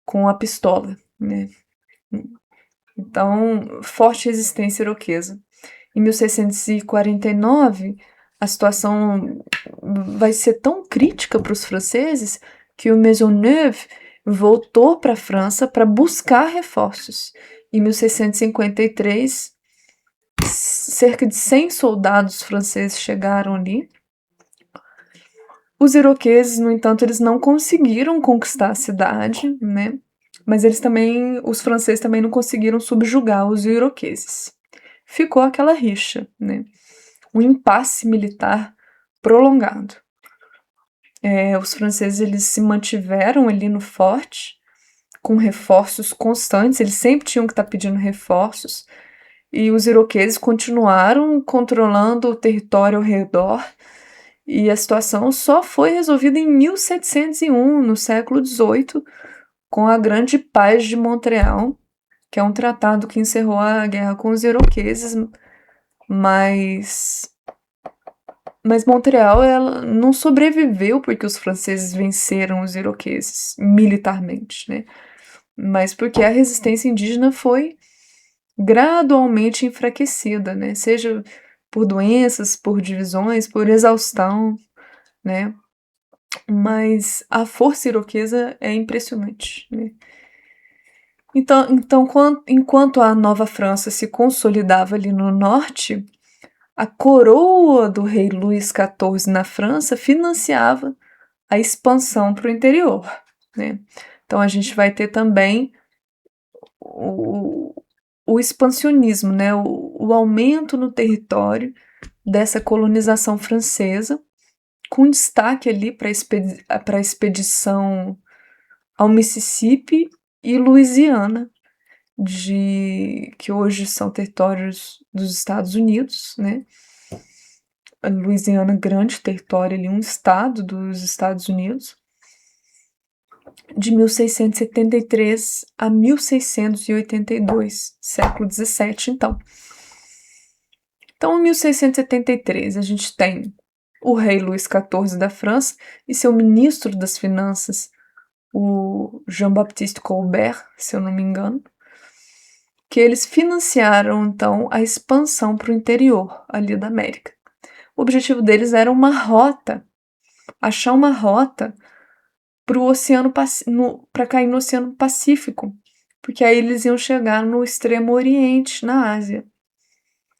com a pistola, né? Então, forte resistência iroquesa. Em 1649, a situação vai ser tão crítica para os franceses que o Maisonneuve voltou para a França para buscar reforços. Em 1653, cerca de 100 soldados franceses chegaram ali. Os iroqueses, no entanto, eles não conseguiram conquistar a cidade, né? Mas os franceses também não conseguiram subjugar os iroqueses. Ficou aquela rixa, né? Um impasse militar prolongado. Os franceses eles se mantiveram ali no forte com reforços constantes, eles sempre tinham que estar pedindo reforços, e os iroqueses continuaram controlando o território ao redor, e a situação só foi resolvida em 1701, no século XVIII, com a Grande Paz de Montreal, que é um tratado que encerrou a guerra com os iroqueses, mas Montreal ela não sobreviveu porque os franceses venceram os iroqueses militarmente, né? Mas porque a resistência indígena foi gradualmente enfraquecida, né? Seja por doenças, por divisões, por exaustão, né? Mas a força iroquesa é impressionante, né? Então, enquanto a Nova França se consolidava ali no norte, a coroa do rei Luís XIV na França financiava a expansão para o interior, né? Então a gente vai ter também o expansionismo, né? O aumento no território dessa colonização francesa, com destaque ali para a expedição ao Mississippi e Louisiana, que hoje são territórios dos Estados Unidos, né? A Louisiana, grande território ali, um estado dos Estados Unidos, de 1673 a 1682, século XVII, então. Então, em 1673, a gente tem o rei Luís XIV da França e seu ministro das Finanças, o Jean-Baptiste Colbert, se eu não me engano, que eles financiaram, então, a expansão para o interior ali da América. O objetivo deles era achar uma rota para cair no Oceano Pacífico, porque aí eles iam chegar no Extremo Oriente, na Ásia.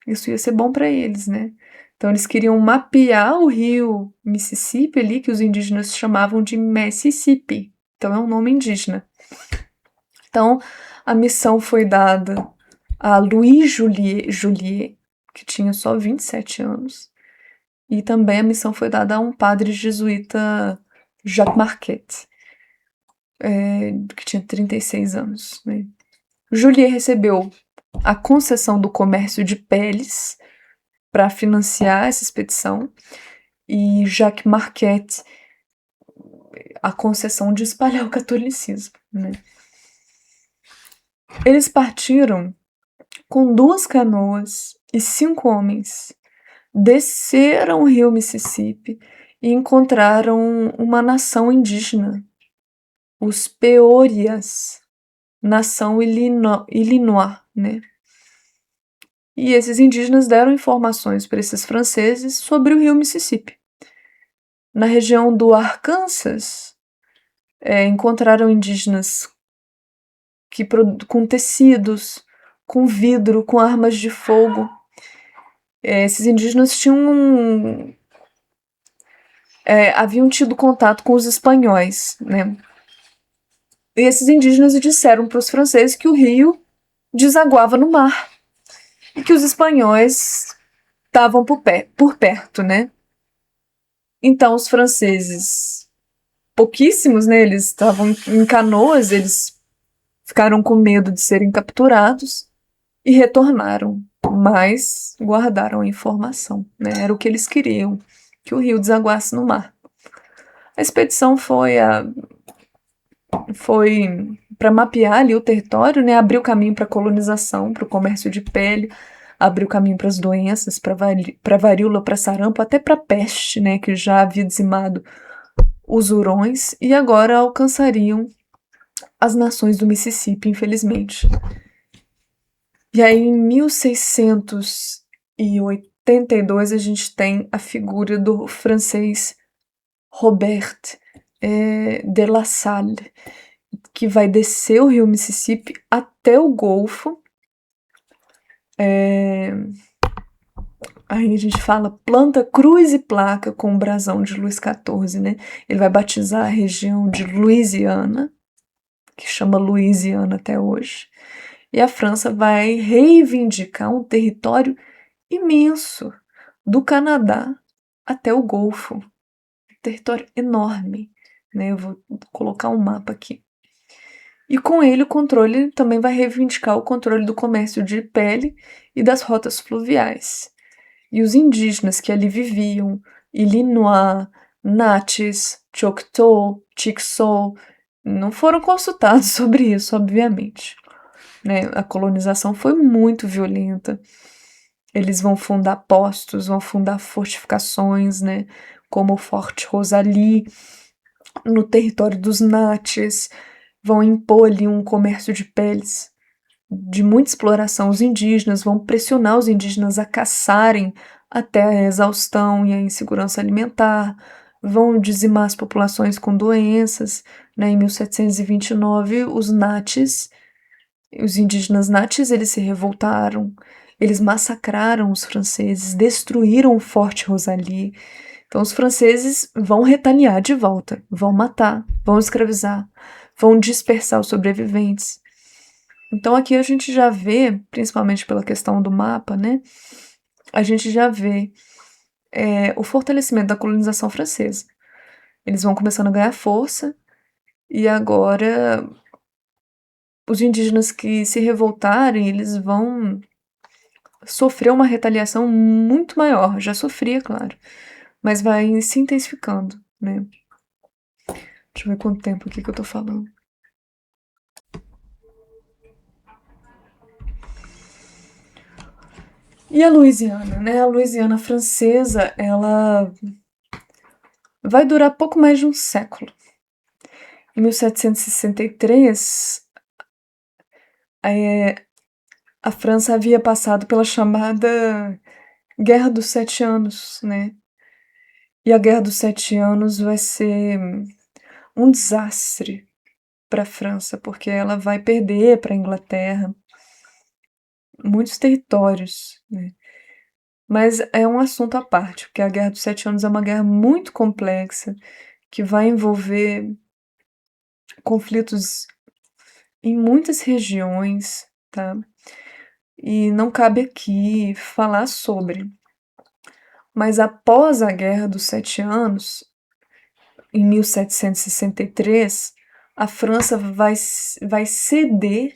Isso ia ser bom para eles, né? Então eles queriam mapear o rio Mississippi ali, que os indígenas chamavam de Mississippi. Então é um nome indígena. Então a missão foi dada a Louis Joliet, que tinha só 27 anos, e também a missão foi dada a um padre jesuíta, Jacques Marquette, que tinha 36 anos. Né? Joliet recebeu a concessão do comércio de peles para financiar essa expedição, e Jacques Marquette a concessão de espalhar o catolicismo. Né? Eles partiram com 2 canoas e 5 homens, desceram o rio Mississippi e encontraram uma nação indígena, os Peorias, nação Illinois, né? E esses indígenas deram informações para esses franceses sobre o rio Mississippi. Na região do Arkansas, encontraram indígenas com tecidos, com vidro, com armas de fogo. Esses indígenas haviam tido contato com os espanhóis, né? E esses indígenas disseram para os franceses que o rio desaguava no mar e que os espanhóis estavam por perto, né? Então os franceses, pouquíssimos, né? Eles estavam em canoas, eles ficaram com medo de serem capturados e retornaram, mas guardaram a informação, né? Era o que eles queriam, que o rio desaguasse no mar. A expedição foi para mapear ali o território, né? Abriu caminho para a colonização, para o comércio de pele, abriu caminho para as doenças, para varíola, para sarampo, até para peste, né? Que já havia dizimado os Hurões e agora alcançariam as nações do Mississippi, infelizmente. E aí, em 1682, a gente tem a figura do francês Robert de La Salle, que vai descer o rio Mississippi até o Golfo. Aí a gente fala, planta cruz e placa com o brasão de Luís XIV, né? Ele vai batizar a região de Louisiana, que chama Louisiana até hoje. E a França vai reivindicar um território imenso, do Canadá até o Golfo. Um território enorme, né? Eu vou colocar um mapa aqui. E com ele o controle também vai reivindicar o controle do comércio de pele e das rotas fluviais. E os indígenas que ali viviam, Illinois, Natchez, Choctaw, Chickasaw, não foram consultados sobre isso, obviamente. Né? A colonização foi muito violenta. Eles vão fundar postos, vão fundar fortificações, né? Como o Forte Rosalie, no território dos Natchez, vão impor ali um comércio de peles de muita exploração. Os indígenas vão pressionar os indígenas a caçarem até a exaustão e a insegurança alimentar, vão dizimar as populações com doenças. Né? Em 1729, os indígenas Natchez, eles se revoltaram, eles massacraram os franceses, destruíram o Forte Rosalie. Então os franceses vão retaliar de volta, vão matar, vão escravizar, vão dispersar os sobreviventes. Então aqui a gente já vê, principalmente pela questão do mapa, né? A gente já vê é o fortalecimento da colonização francesa. Eles vão começando a ganhar força e agora os indígenas que se revoltarem, eles vão sofrer uma retaliação muito maior. Já sofria, claro, mas vai se intensificando, né? Deixa eu ver quanto tempo aqui que eu tô falando. E a Louisiana, né? A Louisiana francesa, ela vai durar pouco mais de um século. Em 1763, a França havia passado pela chamada Guerra dos 7 Anos, né? E a Guerra dos 7 Anos vai ser um desastre para a França, porque ela vai perder para a Inglaterra muitos territórios, né? Mas é um assunto à parte, porque a Guerra dos 7 Anos é uma guerra muito complexa, que vai envolver conflitos em muitas regiões, tá? E não cabe aqui falar sobre. Mas após a Guerra dos 7 Anos, em 1763, a França vai ceder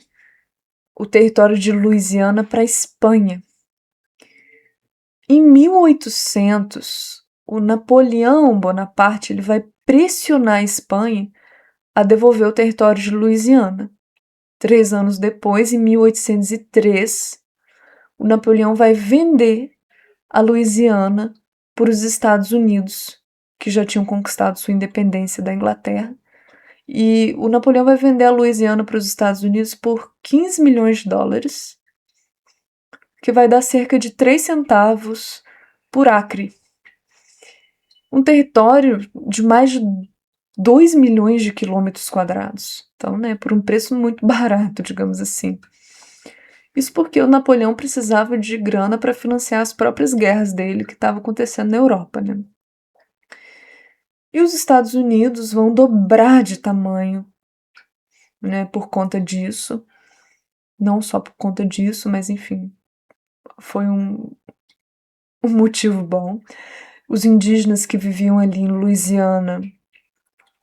o território de Louisiana para a Espanha. Em 1800, o Napoleão Bonaparte ele vai pressionar a Espanha a devolver o território de Louisiana. 3 anos depois, em 1803, o Napoleão vai vender a Louisiana para os Estados Unidos, que já tinham conquistado sua independência da Inglaterra. E o Napoleão vai vender a Louisiana para os Estados Unidos por 15 milhões de dólares, que vai dar cerca de 3 centavos por acre. Um território de mais de 2 milhões de quilômetros quadrados. Então, né, por um preço muito barato, digamos assim. Isso porque o Napoleão precisava de grana para financiar as próprias guerras dele que estavam acontecendo na Europa, né? E os Estados Unidos vão dobrar de tamanho, né, por conta disso. Não só por conta disso, mas enfim, foi um motivo bom. Os indígenas que viviam ali em Louisiana,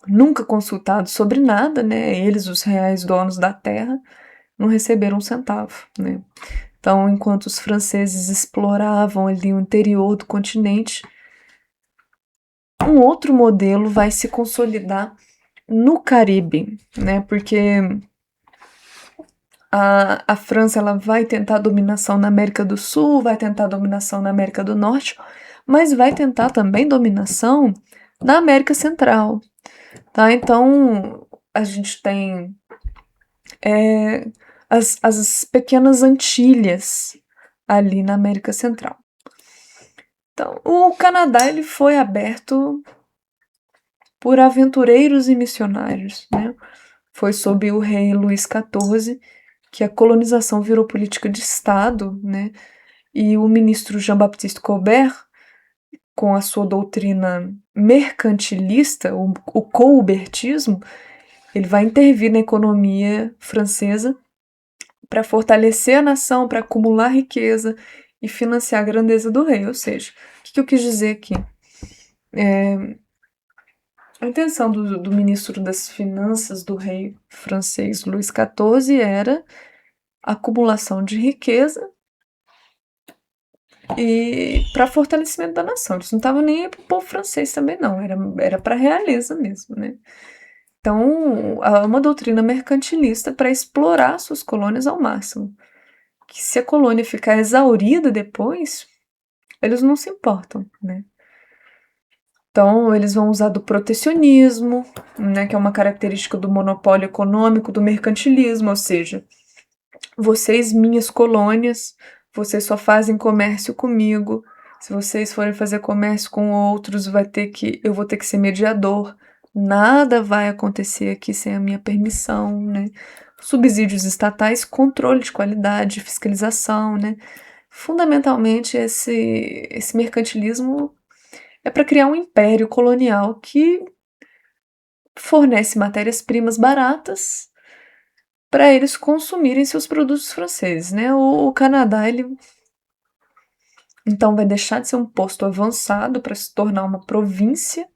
nunca consultados sobre nada, né? Eles, os reais donos da terra, não receberam um centavo, né? Então, enquanto os franceses exploravam ali o interior do continente, um outro modelo vai se consolidar no Caribe, né? Porque a França ela vai tentar a dominação na América do Sul, vai tentar a dominação na América do Norte, mas vai tentar também dominação na América Central, tá? Então, a gente tem as pequenas Antilhas ali na América Central. Então, o Canadá ele foi aberto por aventureiros e missionários, né? Foi sob o rei Luís XIV que a colonização virou política de Estado, né? E o ministro Jean-Baptiste Colbert, com a sua doutrina mercantilista, o colbertismo, ele vai intervir na economia francesa para fortalecer a nação, para acumular riqueza e financiar a grandeza do rei. Ou seja, o que eu quis dizer aqui? A intenção do ministro das Finanças do rei francês Luís XIV era a acumulação de riqueza e para fortalecimento da nação. Eles não estavam nem aí para o povo francês também, não. Era para a realeza mesmo, né? Então, há uma doutrina mercantilista para explorar suas colônias ao máximo. Que se a colônia ficar exaurida depois, eles não se importam, né? Então, eles vão usar do protecionismo, né, que é uma característica do monopólio econômico, do mercantilismo, ou seja, vocês, minhas colônias, vocês só fazem comércio comigo. Se vocês forem fazer comércio com outros, eu vou ter que ser mediador. Nada vai acontecer aqui sem a minha permissão, né? Subsídios estatais, controle de qualidade, fiscalização, né? Fundamentalmente, esse mercantilismo é para criar um império colonial que fornece matérias-primas baratas para eles consumirem seus produtos franceses, né? O Canadá ele Então vai deixar de ser um posto avançado para se tornar uma província,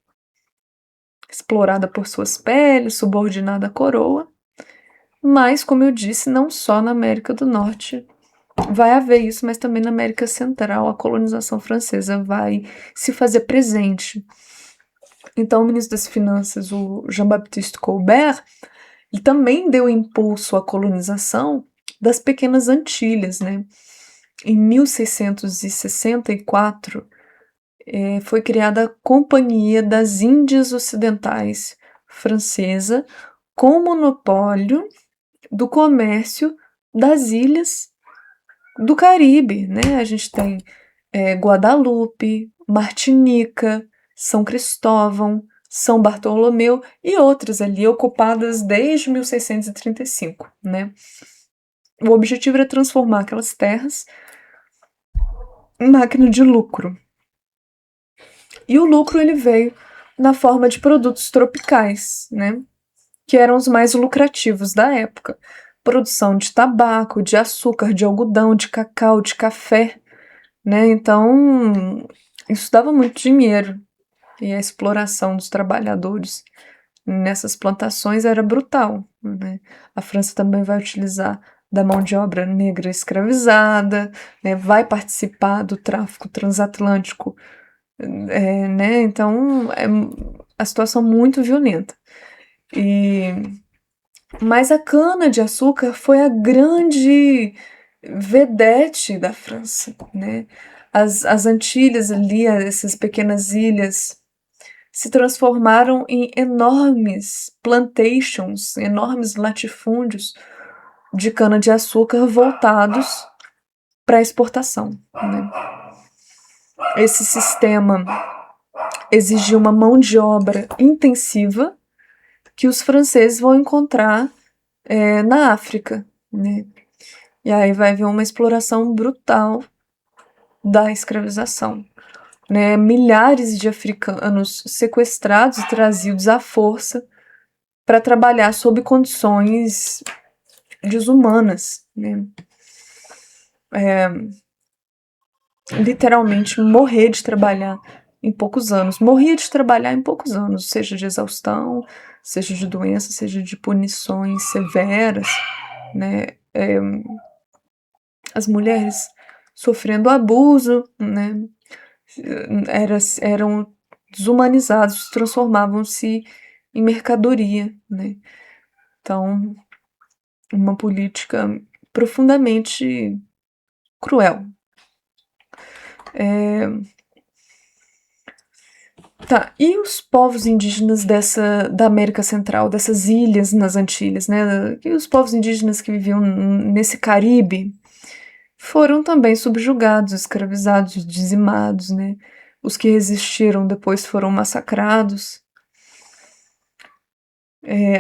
explorada por suas peles, subordinada à coroa. Mas, como eu disse, não só na América do Norte vai haver isso, mas também na América Central a colonização francesa vai se fazer presente. Então, o ministro das Finanças, o Jean-Baptiste Colbert, ele também deu impulso à colonização das Pequenas Antilhas, né? Em 1664, foi criada a Companhia das Índias Ocidentais Francesa, com monopólio do comércio das ilhas do Caribe, né? A gente tem Guadalupe, Martinica, São Cristóvão, São Bartolomeu e outras ali ocupadas desde 1635, né? O objetivo era transformar aquelas terras em máquina de lucro. E o lucro ele veio na forma de produtos tropicais, né? Que eram os mais lucrativos da época. Produção de tabaco, de açúcar, de algodão, de cacau, de café, né? Então, isso dava muito dinheiro. E a exploração dos trabalhadores nessas plantações era brutal, né? A França também vai utilizar da mão de obra negra escravizada, né? Vai participar do tráfico transatlântico, né? Então, é a situação muito violenta. Mas a cana-de-açúcar foi a grande vedete da França, né? As Antilhas ali, essas pequenas ilhas, se transformaram em enormes plantations, enormes latifúndios de cana-de-açúcar voltados para a exportação, né? Esse sistema exigiu uma mão de obra intensiva que os franceses vão encontrar na África, né? E aí vai haver uma exploração brutal da escravização, né? Milhares de africanos sequestrados e trazidos à força para trabalhar sob condições desumanas, né? Literalmente morrer de trabalhar em poucos anos. Morria de trabalhar em poucos anos, seja de exaustão, seja de doença, seja de punições severas, né? As mulheres sofrendo abuso, né? Eram desumanizados, transformavam-se em mercadoria, né? Então, uma política profundamente cruel. Tá, e os povos indígenas da América Central, dessas ilhas nas Antilhas, né? E os povos indígenas que viviam nesse Caribe foram também subjugados, escravizados, dizimados, né? Os que resistiram depois foram massacrados.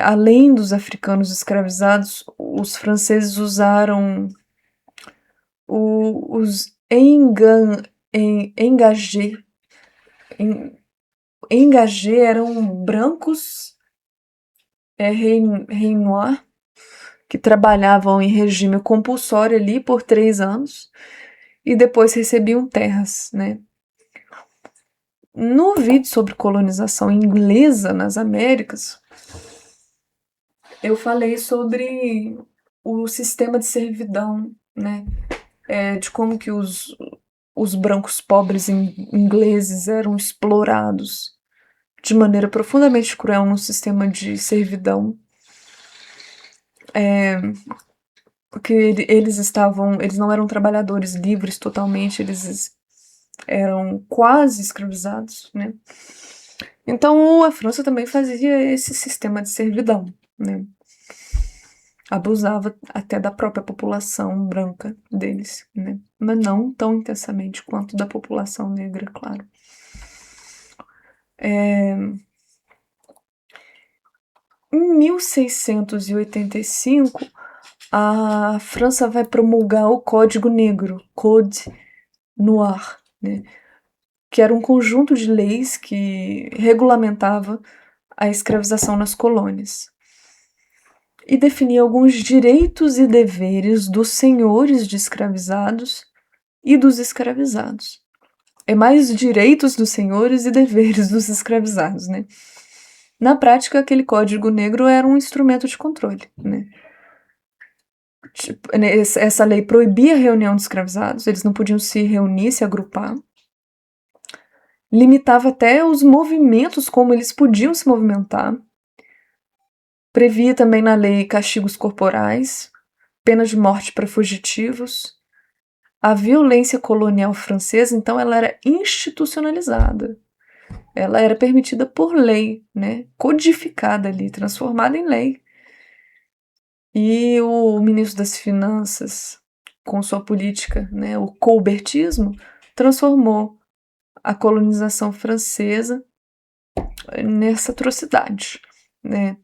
Além dos africanos escravizados, os franceses usaram os engagés. Engagés eram brancos, rei noir, que trabalhavam em regime compulsório ali por 3 anos e depois recebiam terras, né? No vídeo sobre colonização inglesa nas Américas, eu falei sobre o sistema de servidão, né? De como que os brancos pobres ingleses eram explorados de maneira profundamente cruel no sistema de servidão. Porque eles não eram trabalhadores livres totalmente, eles eram quase escravizados, né? Então a França também fazia esse sistema de servidão, né? Abusava até da própria população branca deles, né? Mas não tão intensamente quanto da população negra, claro. Em 1685, a França vai promulgar o Código Negro, Code Noir, né? Que era um conjunto de leis que regulamentava a escravização nas colônias e definia alguns direitos e deveres dos senhores de escravizados e dos escravizados. É mais direitos dos senhores e deveres dos escravizados, né? Na prática, aquele código negro era um instrumento de controle, né? Essa lei proibia a reunião de escravizados, eles não podiam se reunir, se agrupar. Limitava até os movimentos, como eles podiam se movimentar. Previa também na lei castigos corporais, pena de morte para fugitivos. A violência colonial francesa, então, ela era institucionalizada. Ela era permitida por lei, né? Codificada ali, transformada em lei. E o ministro das Finanças, com sua política, né, o colbertismo, transformou a colonização francesa nessa atrocidade, né?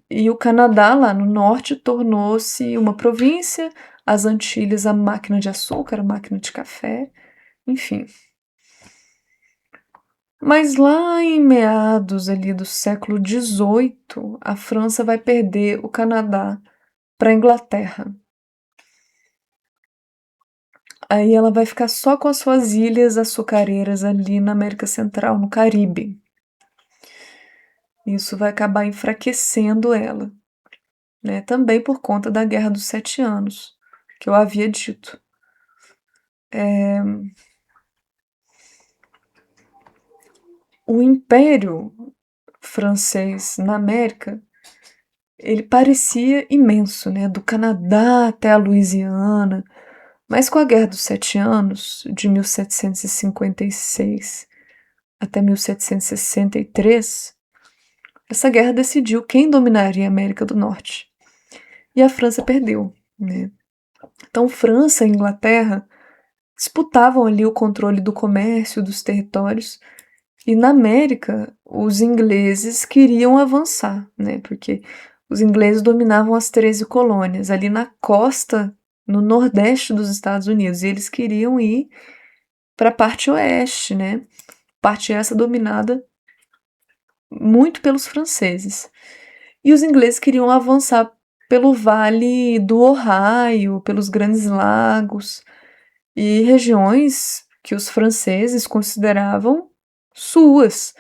E o Canadá, lá no norte, tornou-se uma província, as Antilhas a máquina de açúcar, a máquina de café, enfim. Mas lá em meados ali do século XVIII, a França vai perder o Canadá para a Inglaterra. Aí ela vai ficar só com as suas ilhas açucareiras ali na América Central, no Caribe. Isso vai acabar enfraquecendo ela, né? Também por conta da Guerra dos 7 Anos, que eu havia dito. O Império Francês na América, ele parecia imenso, né? Do Canadá até a Louisiana. Mas com a Guerra dos 7 Anos, de 1756 até 1763, essa guerra decidiu quem dominaria a América do Norte. E a França perdeu, né? Então, França e Inglaterra disputavam ali o controle do comércio, dos territórios, e na América os ingleses queriam avançar, né? Porque os ingleses dominavam as 13 colônias ali na costa, no nordeste dos Estados Unidos, e eles queriam ir para a parte oeste, né? Parte essa dominada muito pelos franceses. E os ingleses queriam avançar pelo Vale do Ohio, pelos Grandes Lagos e regiões que os franceses consideravam suas.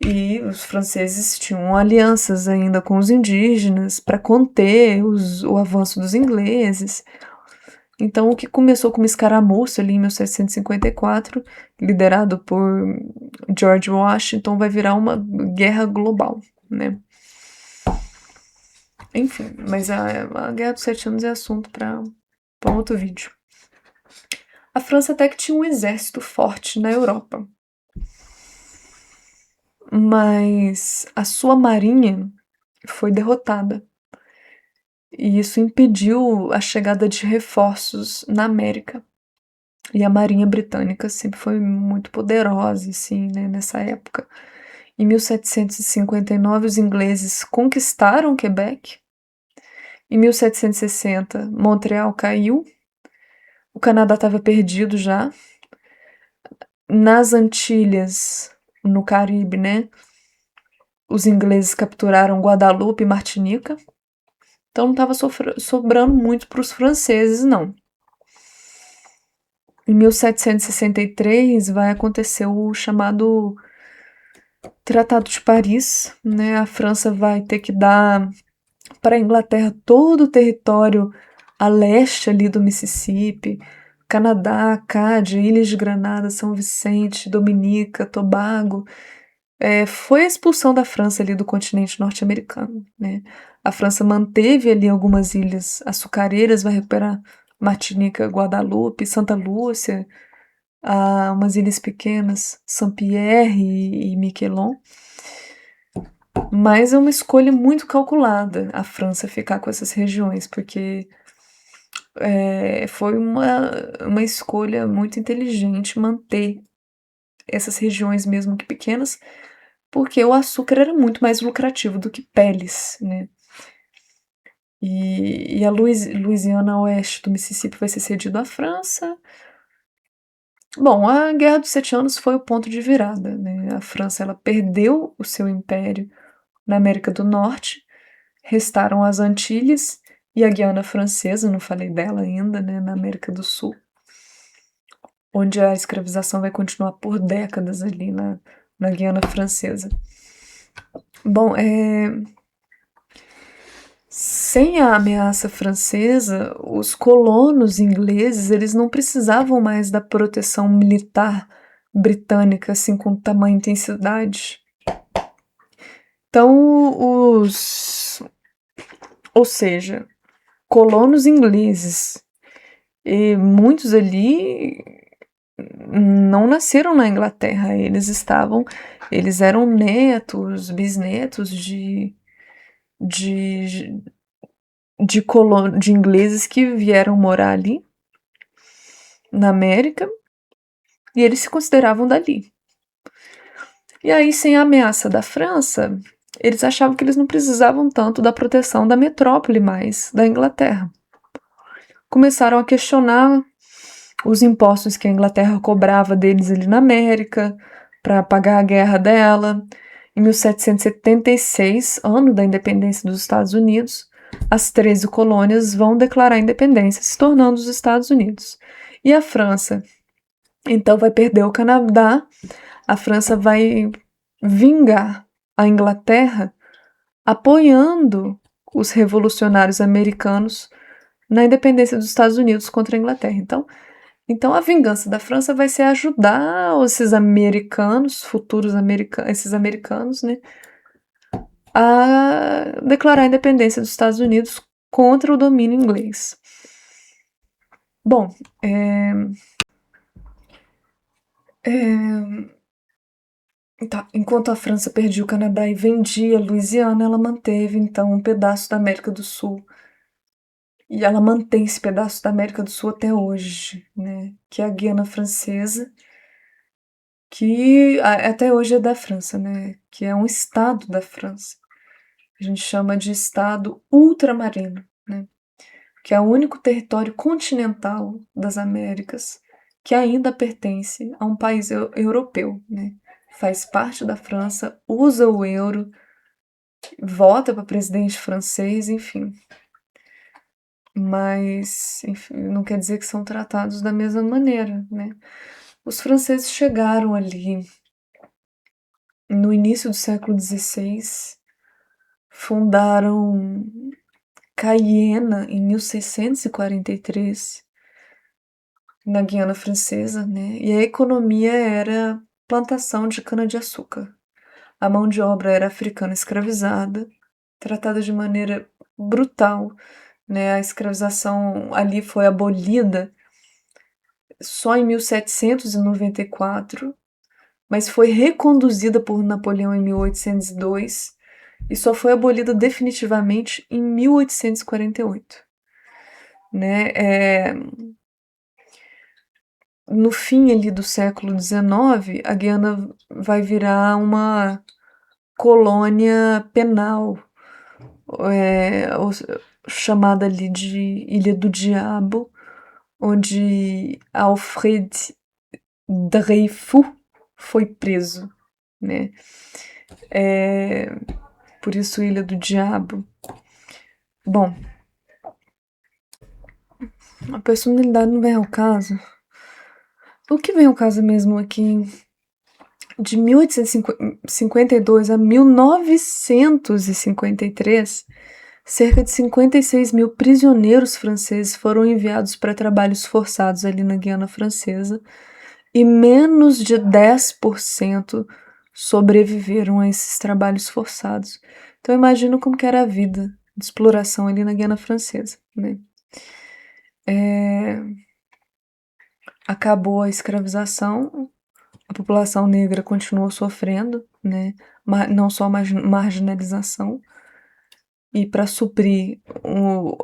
E os franceses tinham alianças ainda com os indígenas para conter o avanço dos ingleses. Então, o que começou como escaramuça ali em 1754, liderado por George Washington, vai virar uma guerra global, né? Enfim, mas a Guerra dos 7 Anos é assunto para um outro vídeo. A França até que tinha um exército forte na Europa, mas a sua marinha foi derrotada. E isso impediu a chegada de reforços na América. E a Marinha Britânica sempre foi muito poderosa, assim, né, nessa época. Em 1759, os ingleses conquistaram Quebec. Em 1760, Montreal caiu. O Canadá estava perdido já. Nas Antilhas, no Caribe, né, os ingleses capturaram Guadalupe e Martinica. Então não estava sobrando muito para os franceses, não. Em 1763 vai acontecer o chamado Tratado de Paris, né? A França vai ter que dar para a Inglaterra todo o território a leste ali do Mississippi, Canadá, Acádia, Ilhas de Granada, São Vicente, Dominica, Tobago. Foi a expulsão da França ali do continente norte-americano, né? A França manteve ali algumas ilhas açucareiras, vai recuperar Martinica, Guadalupe, Santa Lúcia, umas ilhas pequenas, Saint-Pierre e Miquelon. Mas é uma escolha muito calculada a França ficar com essas regiões, porque foi uma escolha muito inteligente manter essas regiões, mesmo que pequenas, porque o açúcar era muito mais lucrativo do que peles, né? E a Louisiana oeste do Mississippi vai ser cedido à França. Bom, a Guerra dos 7 Anos foi o ponto de virada, né? A França ela perdeu o seu império na América do Norte, restaram as Antilhas e a Guiana Francesa, não falei dela ainda, né, na América do Sul. onde a escravização vai continuar por décadas ali na Guiana Francesa. Bom, sem a ameaça francesa, os colonos ingleses eles não precisavam mais da proteção militar britânica assim com tamanha intensidade. Então, ou seja, colonos ingleses e muitos ali não nasceram na Inglaterra, eles eram netos, bisnetos de ingleses que vieram morar ali na América e eles se consideravam dali. E aí, sem a ameaça da França, eles achavam que eles não precisavam tanto da proteção da metrópole mais da Inglaterra. Começaram a questionar os impostos que a Inglaterra cobrava deles ali na América para pagar a guerra dela. Em 1776, ano da independência dos Estados Unidos, as 13 colônias vão declarar independência, se tornando os Estados Unidos. E a França, então, vai perder o Canadá. A França vai vingar a Inglaterra apoiando os revolucionários americanos na independência dos Estados Unidos contra a Inglaterra. Então a vingança da França vai ser ajudar esses americanos, esses americanos, né, a declarar a independência dos Estados Unidos contra o domínio inglês. Bom, tá. Enquanto a França perdia o Canadá e vendia a Louisiana, ela manteve então um pedaço da América do Sul. E ela mantém esse pedaço da América do Sul até hoje, né? Que é a Guiana Francesa, que até hoje é da França, né? Que é um estado da França. A gente chama de estado ultramarino, né? Que é o único território continental das Américas que ainda pertence a um país europeu, né? Faz parte da França, usa o euro, vota para presidente francês, enfim. Mas, enfim, não quer dizer que são tratados da mesma maneira, né? Os franceses chegaram ali no início do século XVI, fundaram Cayena em 1643, na Guiana Francesa, né? E a economia era plantação de cana-de-açúcar. A mão de obra era africana escravizada, tratada de maneira brutal, né? A escravização ali foi abolida só em 1794, mas foi reconduzida por Napoleão em 1802 e só foi abolida definitivamente em 1848, né? No fim ali do século XIX, a Guiana vai virar uma colônia penal, chamada ali de Ilha do Diabo, onde Alfred Dreyfus foi preso, né? Por isso Ilha do Diabo. Bom, a personalidade não vem ao caso. O que vem ao caso mesmo aqui, de 1852 a 1953, cerca de 56 mil prisioneiros franceses foram enviados para trabalhos forçados ali na Guiana Francesa e menos de 10% sobreviveram a esses trabalhos forçados. Então imagina como que era a vida de exploração ali na Guiana Francesa, né? Acabou a escravização, a população negra continuou sofrendo, né? Não só marginalização, e para suprir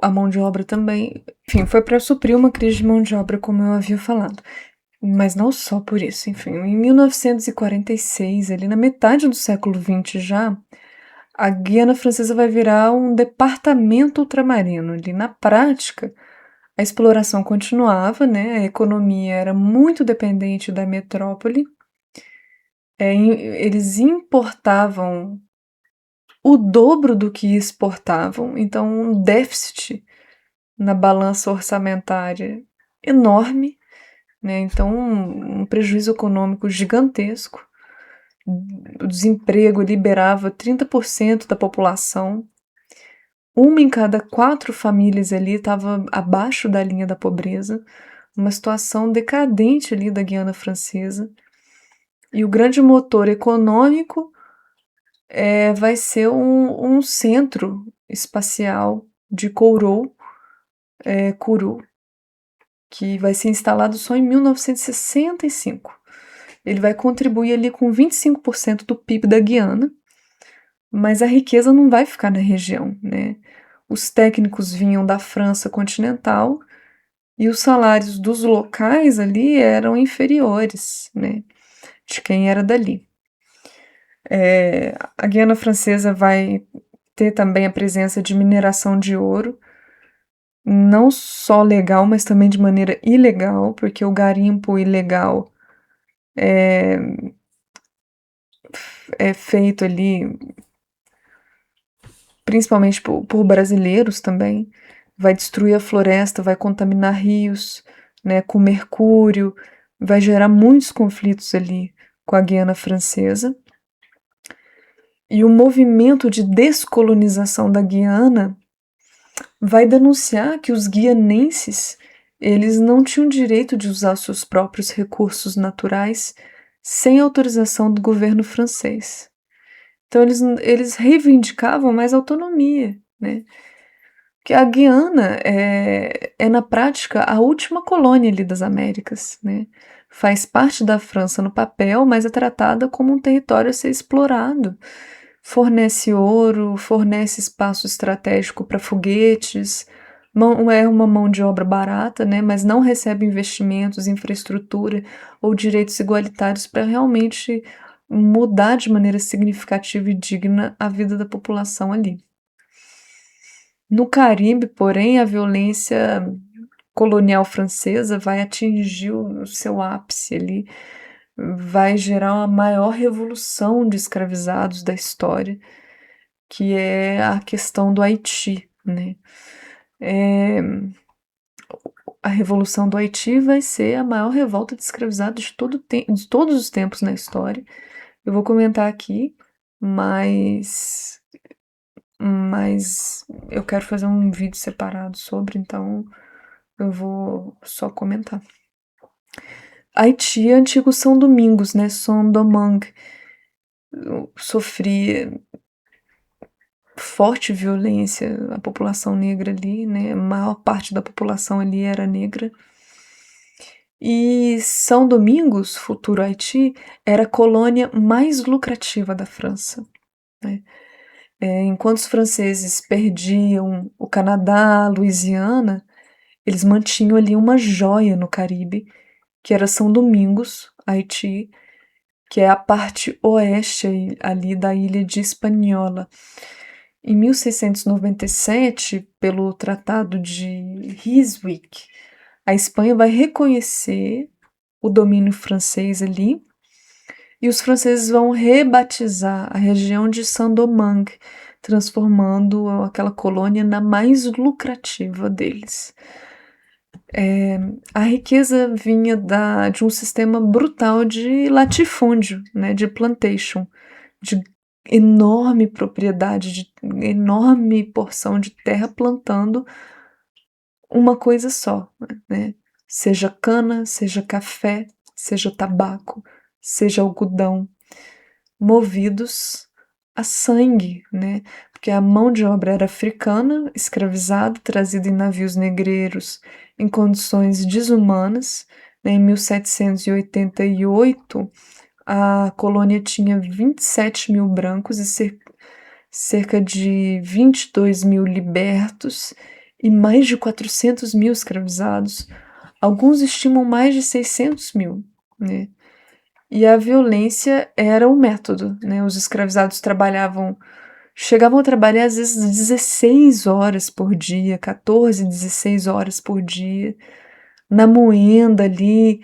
a mão de obra também. Enfim, foi para suprir uma crise de mão de obra, como eu havia falado. Mas não só por isso, enfim. Em 1946, ali na metade do século XX já, a Guiana Francesa vai virar um departamento ultramarino. Ali na prática, a exploração continuava, né? A economia era muito dependente da metrópole. Eles importavam o dobro do que exportavam, então um déficit na balança orçamentária enorme, né? Então, um prejuízo econômico gigantesco. O desemprego liberava 30% da população. Uma em cada 4 famílias ali estava abaixo da linha da pobreza. Uma situação decadente ali da Guiana Francesa. E o grande motor econômico vai ser um centro espacial de Kourou, Kourou, que vai ser instalado só em 1965. Ele vai contribuir ali com 25% do PIB da Guiana, mas a riqueza não vai ficar na região, né? Os técnicos vinham da França continental e os salários dos locais ali eram inferiores, né, de quem era dali. A Guiana Francesa vai ter também a presença de mineração de ouro, não só legal, mas também de maneira ilegal, porque o garimpo ilegal é feito ali principalmente por brasileiros também. Vai destruir a floresta, vai contaminar rios, né, com mercúrio, vai gerar muitos conflitos ali com a Guiana Francesa. E o movimento de descolonização da Guiana vai denunciar que os guianenses eles não tinham direito de usar seus próprios recursos naturais sem autorização do governo francês. Então eles reivindicavam mais autonomia, né? Porque a Guiana é na prática a última colônia ali das Américas, né? Faz parte da França no papel, mas é tratada como um território a ser explorado. Fornece ouro, fornece espaço estratégico para foguetes, é uma mão de obra barata, né? Mas não recebe investimentos, infraestrutura ou direitos igualitários para realmente mudar de maneira significativa e digna a vida da população ali. No Caribe, porém, a violência colonial francesa vai atingir o seu ápice ali, vai gerar a maior revolução de escravizados da história, que é a questão do Haiti, né? A Revolução do Haiti vai ser a maior revolta de escravizados de todos os tempos na história. Eu vou comentar aqui, mas eu quero fazer um vídeo separado sobre, então eu vou só comentar. Haiti é antigo São Domingos, né? Saint-Domingue. Sofria forte violência a população negra ali, né? A maior parte da população ali era negra. E São Domingos, futuro Haiti, era a colônia mais lucrativa da França, né? Enquanto os franceses perdiam o Canadá, a Louisiana, eles mantinham ali uma joia no Caribe, que era São Domingos, Haiti, que é a parte oeste ali da ilha de Hispaniola. Em 1697, pelo Tratado de Ryswick, a Espanha vai reconhecer o domínio francês ali e os franceses vão rebatizar a região de Saint-Domingue, transformando aquela colônia na mais lucrativa deles. A riqueza vinha de um sistema brutal de latifúndio, né, de plantation, de enorme propriedade, de enorme porção de terra plantando uma coisa só, né? Seja cana, seja café, seja tabaco, seja algodão, movidos a sangue, né? Porque a mão de obra era africana, escravizada, trazida em navios negreiros em condições desumanas. Né? Em 1788, a colônia tinha 27 mil brancos e cerca de 22 mil libertos e mais de 400 mil escravizados. Alguns estimam mais de 600 mil, né? E a violência era o método, né? Os escravizados chegavam a trabalhar às vezes 16 horas por dia, 14, 16 horas por dia, na moenda ali,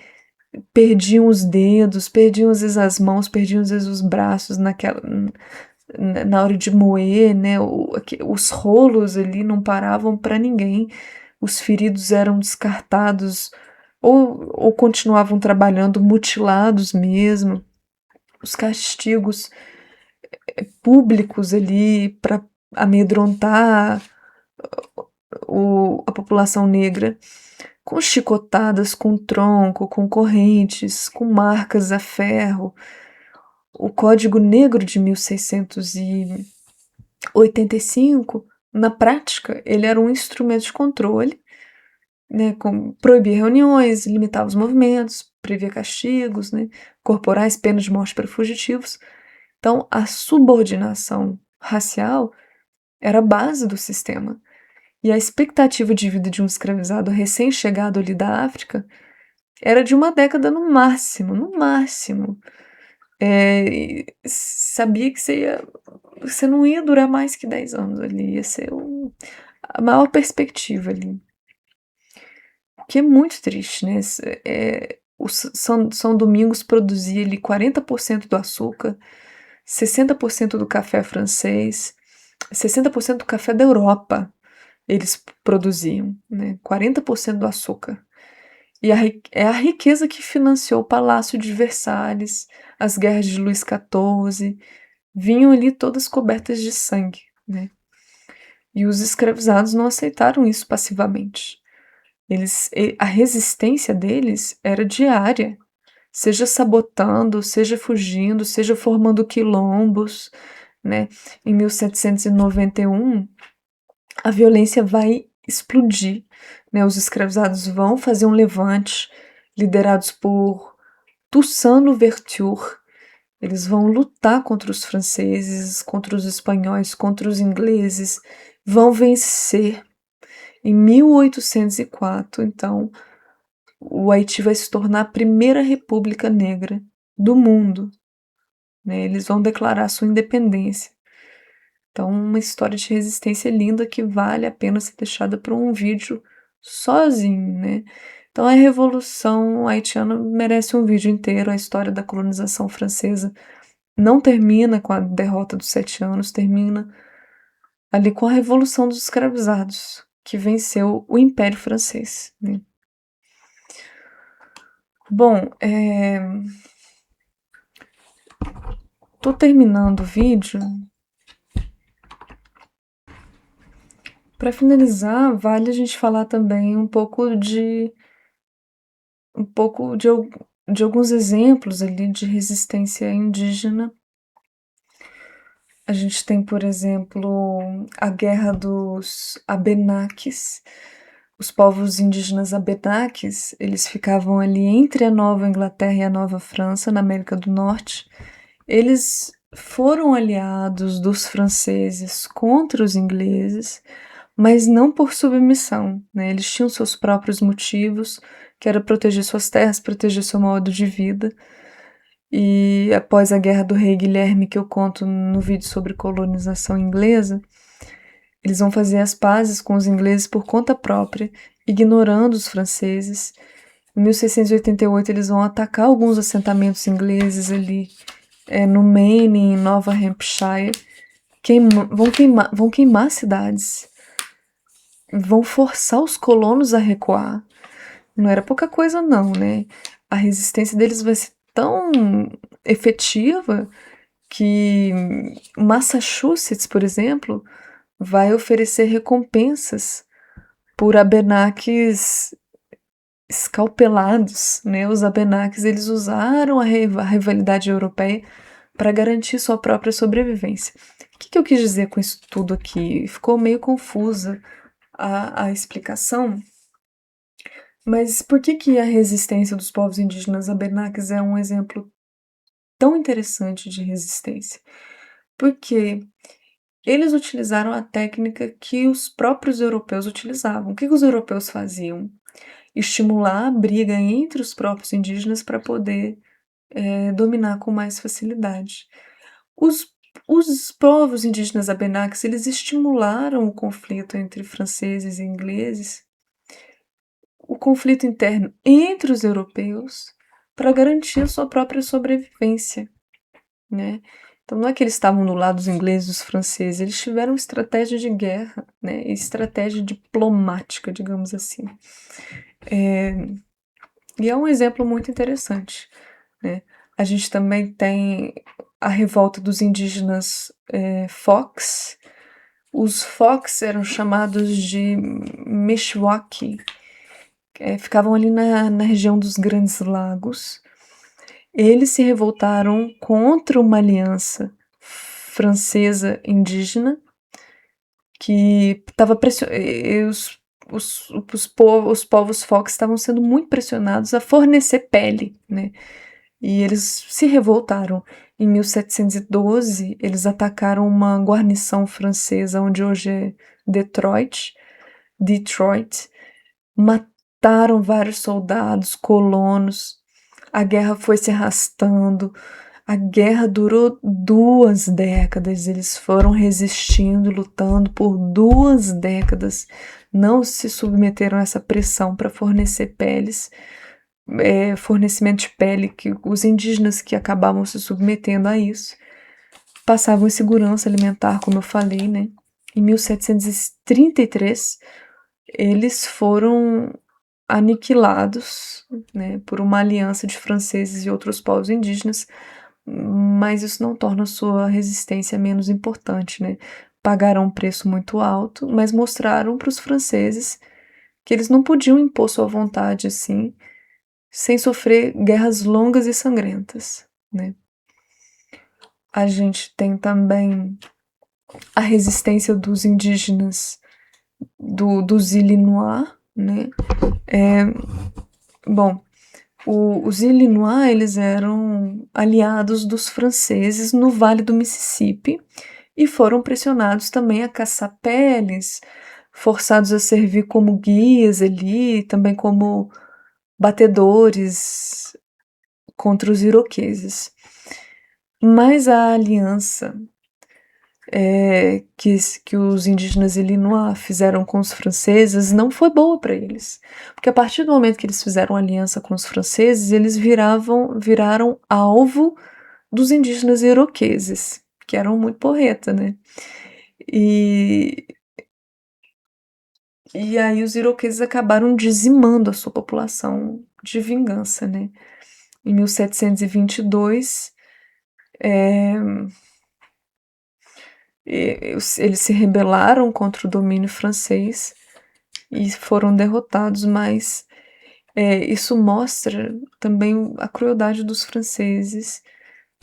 perdiam os dedos, perdiam às vezes as mãos, perdiam às vezes os braços na hora de moer, né? Os rolos ali não paravam para ninguém, os feridos eram descartados ou continuavam trabalhando mutilados mesmo. Os castigos públicos ali para amedrontar a população negra, com chicotadas, com tronco, com correntes, com marcas a ferro. O Código Negro de 1685, na prática, ele era um instrumento de controle, né, proibia reuniões, limitava os movimentos, previa castigos, né, corporais, penas de morte para fugitivos. Então, a subordinação racial era a base do sistema. E a expectativa de vida de um escravizado recém-chegado ali da África era de uma década no máximo, no máximo. Sabia que você não ia durar mais que 10 anos ali, ia ser a maior perspectiva ali. O que é muito triste, né? O São Domingos produzia ali 40% do açúcar, 60% do café francês, 60% do café da Europa eles produziam, né? 40% do açúcar. E é a riqueza que financiou o Palácio de Versalhes, as guerras de Luís XIV, vinham ali todas cobertas de sangue, né? E os escravizados não aceitaram isso passivamente. A resistência deles era diária, seja sabotando, seja fugindo, seja formando quilombos, né? Em 1791, a violência vai explodir, né? Os escravizados vão fazer um levante, liderados por Toussaint Louverture. Eles vão lutar contra os franceses, contra os espanhóis, contra os ingleses, vão vencer. Em 1804, então, o Haiti vai se tornar a primeira república negra do mundo, né? Eles vão declarar sua independência. Então, uma história de resistência linda que vale a pena ser deixada para um vídeo sozinho, né? Então, a Revolução Haitiana merece um vídeo inteiro. A história da colonização francesa não termina com a derrota dos 7 anos, termina ali com a Revolução dos Escravizados, que venceu o Império Francês, né? Bom, tô terminando o vídeo. Para finalizar, vale a gente falar também um pouco de alguns exemplos ali de resistência indígena. A gente tem, por exemplo, a Guerra dos Abenaquis. Os povos indígenas Abenaquis, eles ficavam ali entre a Nova Inglaterra e a Nova França, na América do Norte. Eles foram aliados dos franceses contra os ingleses, mas não por submissão, né? Eles tinham seus próprios motivos, que era proteger suas terras, proteger seu modo de vida. E após a Guerra do Rei Guilherme, que eu conto no vídeo sobre colonização inglesa, eles vão fazer as pazes com os ingleses por conta própria, ignorando os franceses. Em 1688, eles vão atacar alguns assentamentos ingleses ali no Maine, em Nova Hampshire. Vão queimar cidades. Vão forçar os colonos a recuar. Não era pouca coisa não, né? A resistência deles vai ser tão efetiva que Massachusetts, por exemplo, vai oferecer recompensas por Abenakis escalpelados, né? Os Abenakis, eles usaram a rivalidade europeia para garantir sua própria sobrevivência. O que eu quis dizer com isso tudo aqui? Ficou meio confusa a explicação, mas por que a resistência dos povos indígenas Abenakis é um exemplo tão interessante de resistência? Porque eles utilizaram a técnica que os próprios europeus utilizavam. O que os europeus faziam? Estimular a briga entre os próprios indígenas para poder dominar com mais facilidade. Os povos indígenas Abenakis, eles estimularam o conflito entre franceses e ingleses, o conflito interno entre os europeus, para garantir a sua própria sobrevivência, né? Então não é que eles estavam do lado dos ingleses e dos franceses, eles tiveram estratégia de guerra, né? Estratégia diplomática, digamos assim. E é um exemplo muito interessante, né? A gente também tem a revolta dos indígenas Fox. Os Fox eram chamados de Mishwaki, ficavam ali na região dos Grandes Lagos. Eles se revoltaram contra uma aliança francesa indígena que estava os povos Fox estavam sendo muito pressionados a fornecer pele, né? E eles se revoltaram. Em 1712, eles atacaram uma guarnição francesa, onde hoje é Detroit, mataram vários soldados, colonos. A guerra foi se arrastando. A guerra durou 2 décadas. Eles foram resistindo, lutando por 2 décadas. Não se submeteram a essa pressão para fornecer peles. Fornecimento de pele, que os indígenas que acabavam se submetendo a isso passavam insegurança alimentar, como eu falei, né? Em 1733, eles foram aniquilados, né, por uma aliança de franceses e outros povos indígenas, mas isso não torna sua resistência menos importante, né? Pagaram um preço muito alto, mas mostraram para os franceses que eles não podiam impor sua vontade assim, sem sofrer guerras longas e sangrentas, né? A gente tem também a resistência dos indígenas dos Illinois, né? Os Illinois, eles eram aliados dos franceses no Vale do Mississippi e foram pressionados também a caçar peles, forçados a servir como guias ali, também como batedores contra os iroqueses. Mas a aliança que os indígenas Illinois fizeram com os franceses não foi boa para eles. Porque a partir do momento que eles fizeram aliança com os franceses, eles viraram alvo dos indígenas iroqueses, que eram muito porreta, né? E aí os iroqueses acabaram dizimando a sua população de vingança, né? Em 1722, eles se rebelaram contra o domínio francês e foram derrotados, mas isso mostra também a crueldade dos franceses,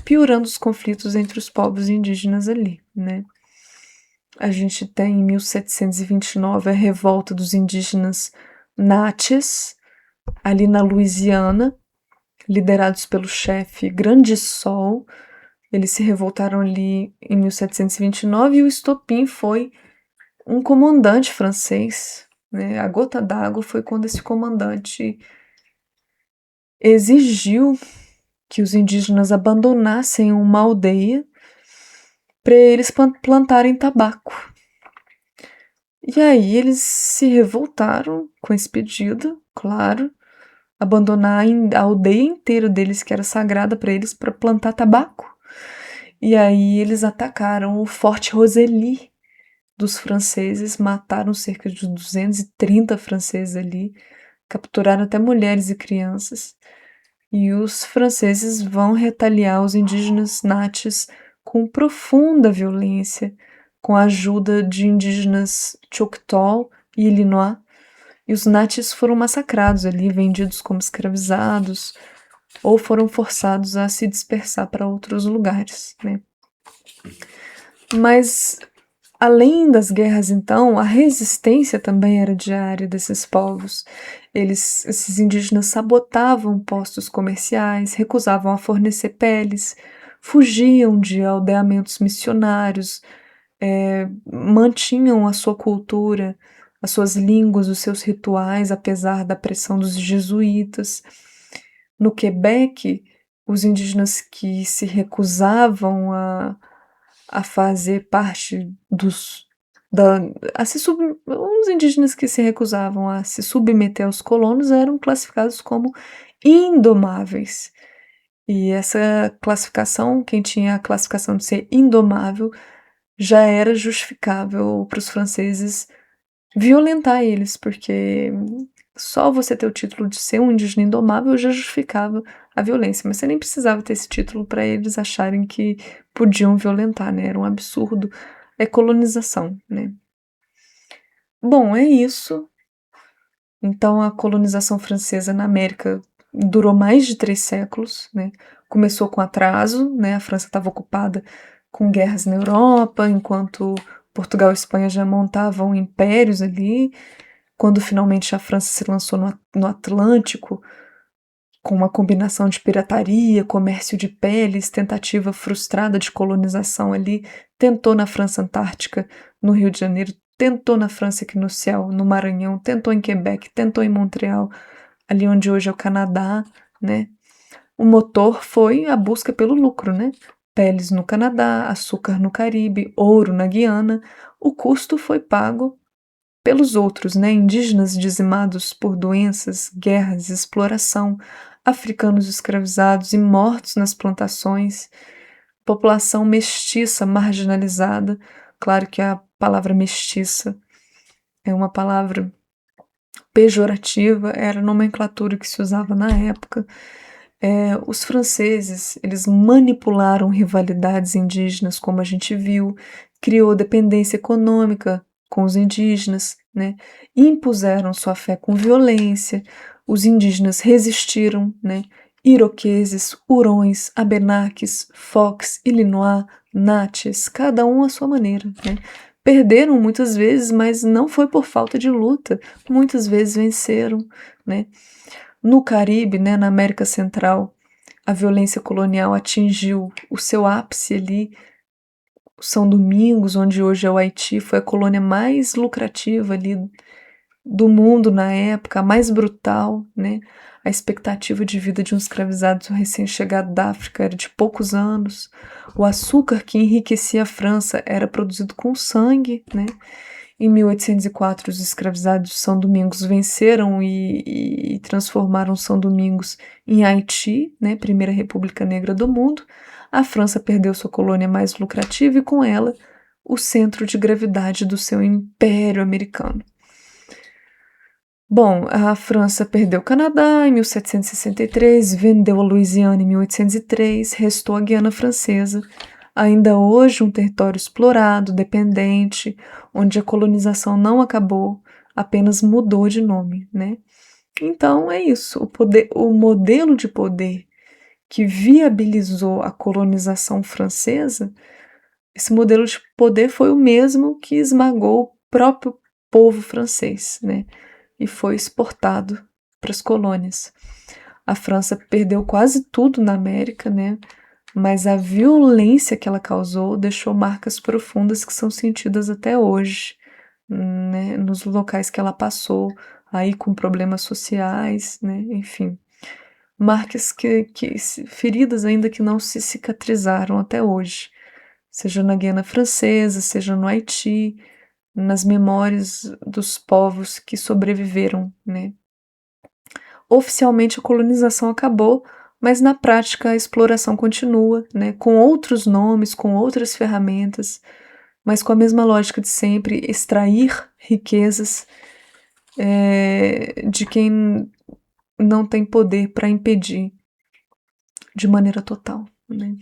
piorando os conflitos entre os povos indígenas ali, né? A gente tem em 1729 a revolta dos indígenas Natchez, ali na Louisiana, liderados pelo chefe Grande Sol. Eles se revoltaram ali em 1729 e o estopim foi um comandante francês, né? A gota d'água foi quando esse comandante exigiu que os indígenas abandonassem uma aldeia para eles plantarem tabaco. E aí eles se revoltaram com esse pedido, claro, abandonar a aldeia inteira deles, que era sagrada para eles, para plantar tabaco. E aí eles atacaram o Forte Rosely dos franceses, mataram cerca de 230 franceses ali, capturaram até mulheres e crianças. E os franceses vão retaliar os indígenas Natchez com profunda violência, com a ajuda de indígenas Choctaw e Illinois. E os Natchez foram massacrados ali, vendidos como escravizados, ou foram forçados a se dispersar para outros lugares, né? Mas, além das guerras, então, a resistência também era diária desses povos. Esses indígenas sabotavam postos comerciais, recusavam a fornecer peles, fugiam de aldeamentos missionários, mantinham a sua cultura, as suas línguas, os seus rituais, apesar da pressão dos jesuítas. No Quebec, os indígenas que se recusavam a fazer parte os indígenas que se recusavam a se submeter aos colonos eram classificados como indomáveis. E essa classificação, quem tinha a classificação de ser indomável, já era justificável para os franceses violentar eles, porque Só você ter o título de ser um indígena indomável já justificava a violência, mas você nem precisava ter esse título para eles acharem que podiam violentar, né? Era um absurdo. É colonização, né? Bom, é isso. Então, a colonização francesa na América durou mais de 3 séculos, né? Começou com atraso, né? A França estava ocupada com guerras na Europa, enquanto Portugal e Espanha já montavam impérios ali. Quando finalmente a França se lançou no Atlântico, com uma combinação de pirataria, comércio de peles, tentativa frustrada de colonização ali, tentou na França Antártica, no Rio de Janeiro, tentou na França aqui no céu, no Maranhão, tentou em Quebec, tentou em Montreal, ali onde hoje é o Canadá, né? O motor foi a busca pelo lucro, né? Peles no Canadá, açúcar no Caribe, ouro na Guiana. O custo foi pago pelos outros, né? Indígenas dizimados por doenças, guerras, exploração, africanos escravizados e mortos nas plantações, população mestiça marginalizada. Claro que a palavra mestiça é uma palavra pejorativa, era a nomenclatura que se usava na época. Os franceses, eles manipularam rivalidades indígenas, como a gente viu, criou dependência econômica com os indígenas, né? Impuseram sua fé com violência, os indígenas resistiram, né? Iroqueses, Hurões, Abenaquis, Fox, Ilinois, Natchez, cada um à sua maneira, né? Perderam muitas vezes, mas não foi por falta de luta, muitas vezes venceram, né? No Caribe, né, na América Central, a violência colonial atingiu o seu ápice ali. São Domingos, onde hoje é o Haiti, foi a colônia mais lucrativa ali do mundo na época, a mais brutal, né? A expectativa de vida de um escravizado recém-chegado da África era de poucos anos. O açúcar que enriquecia a França era produzido com sangue, né? Em 1804, os escravizados de São Domingos venceram e transformaram São Domingos em Haiti, né, primeira república negra do mundo. A França perdeu sua colônia mais lucrativa e, com ela, o centro de gravidade do seu império americano. Bom, a França perdeu o Canadá em 1763, vendeu a Louisiana em 1803, restou a Guiana Francesa, ainda hoje um território explorado, dependente, onde a colonização não acabou, apenas mudou de nome, né? Então é isso, o modelo de poder que viabilizou a colonização francesa, esse modelo de poder foi o mesmo que esmagou o próprio povo francês, né? E foi exportado para as colônias. A França perdeu quase tudo na América, né? Mas a violência que ela causou deixou marcas profundas que são sentidas até hoje, né? Nos locais que ela passou, aí com problemas sociais, né? Enfim, marcas feridas ainda que não se cicatrizaram até hoje, seja na Guiana Francesa, seja no Haiti, nas memórias dos povos que sobreviveram, né? Oficialmente a colonização acabou, mas na prática a exploração continua, né? Com outros nomes, com outras ferramentas, mas com a mesma lógica de sempre, extrair riquezas de quem não tem poder para impedir de maneira total, né?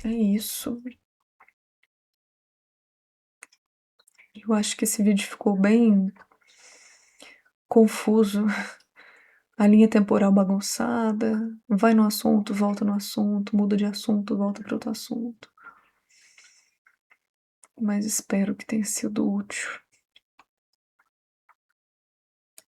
É isso. Eu acho que esse vídeo ficou bem confuso, a linha temporal bagunçada, vai no assunto, volta no assunto, muda de assunto, volta para outro assunto. Mas espero que tenha sido útil.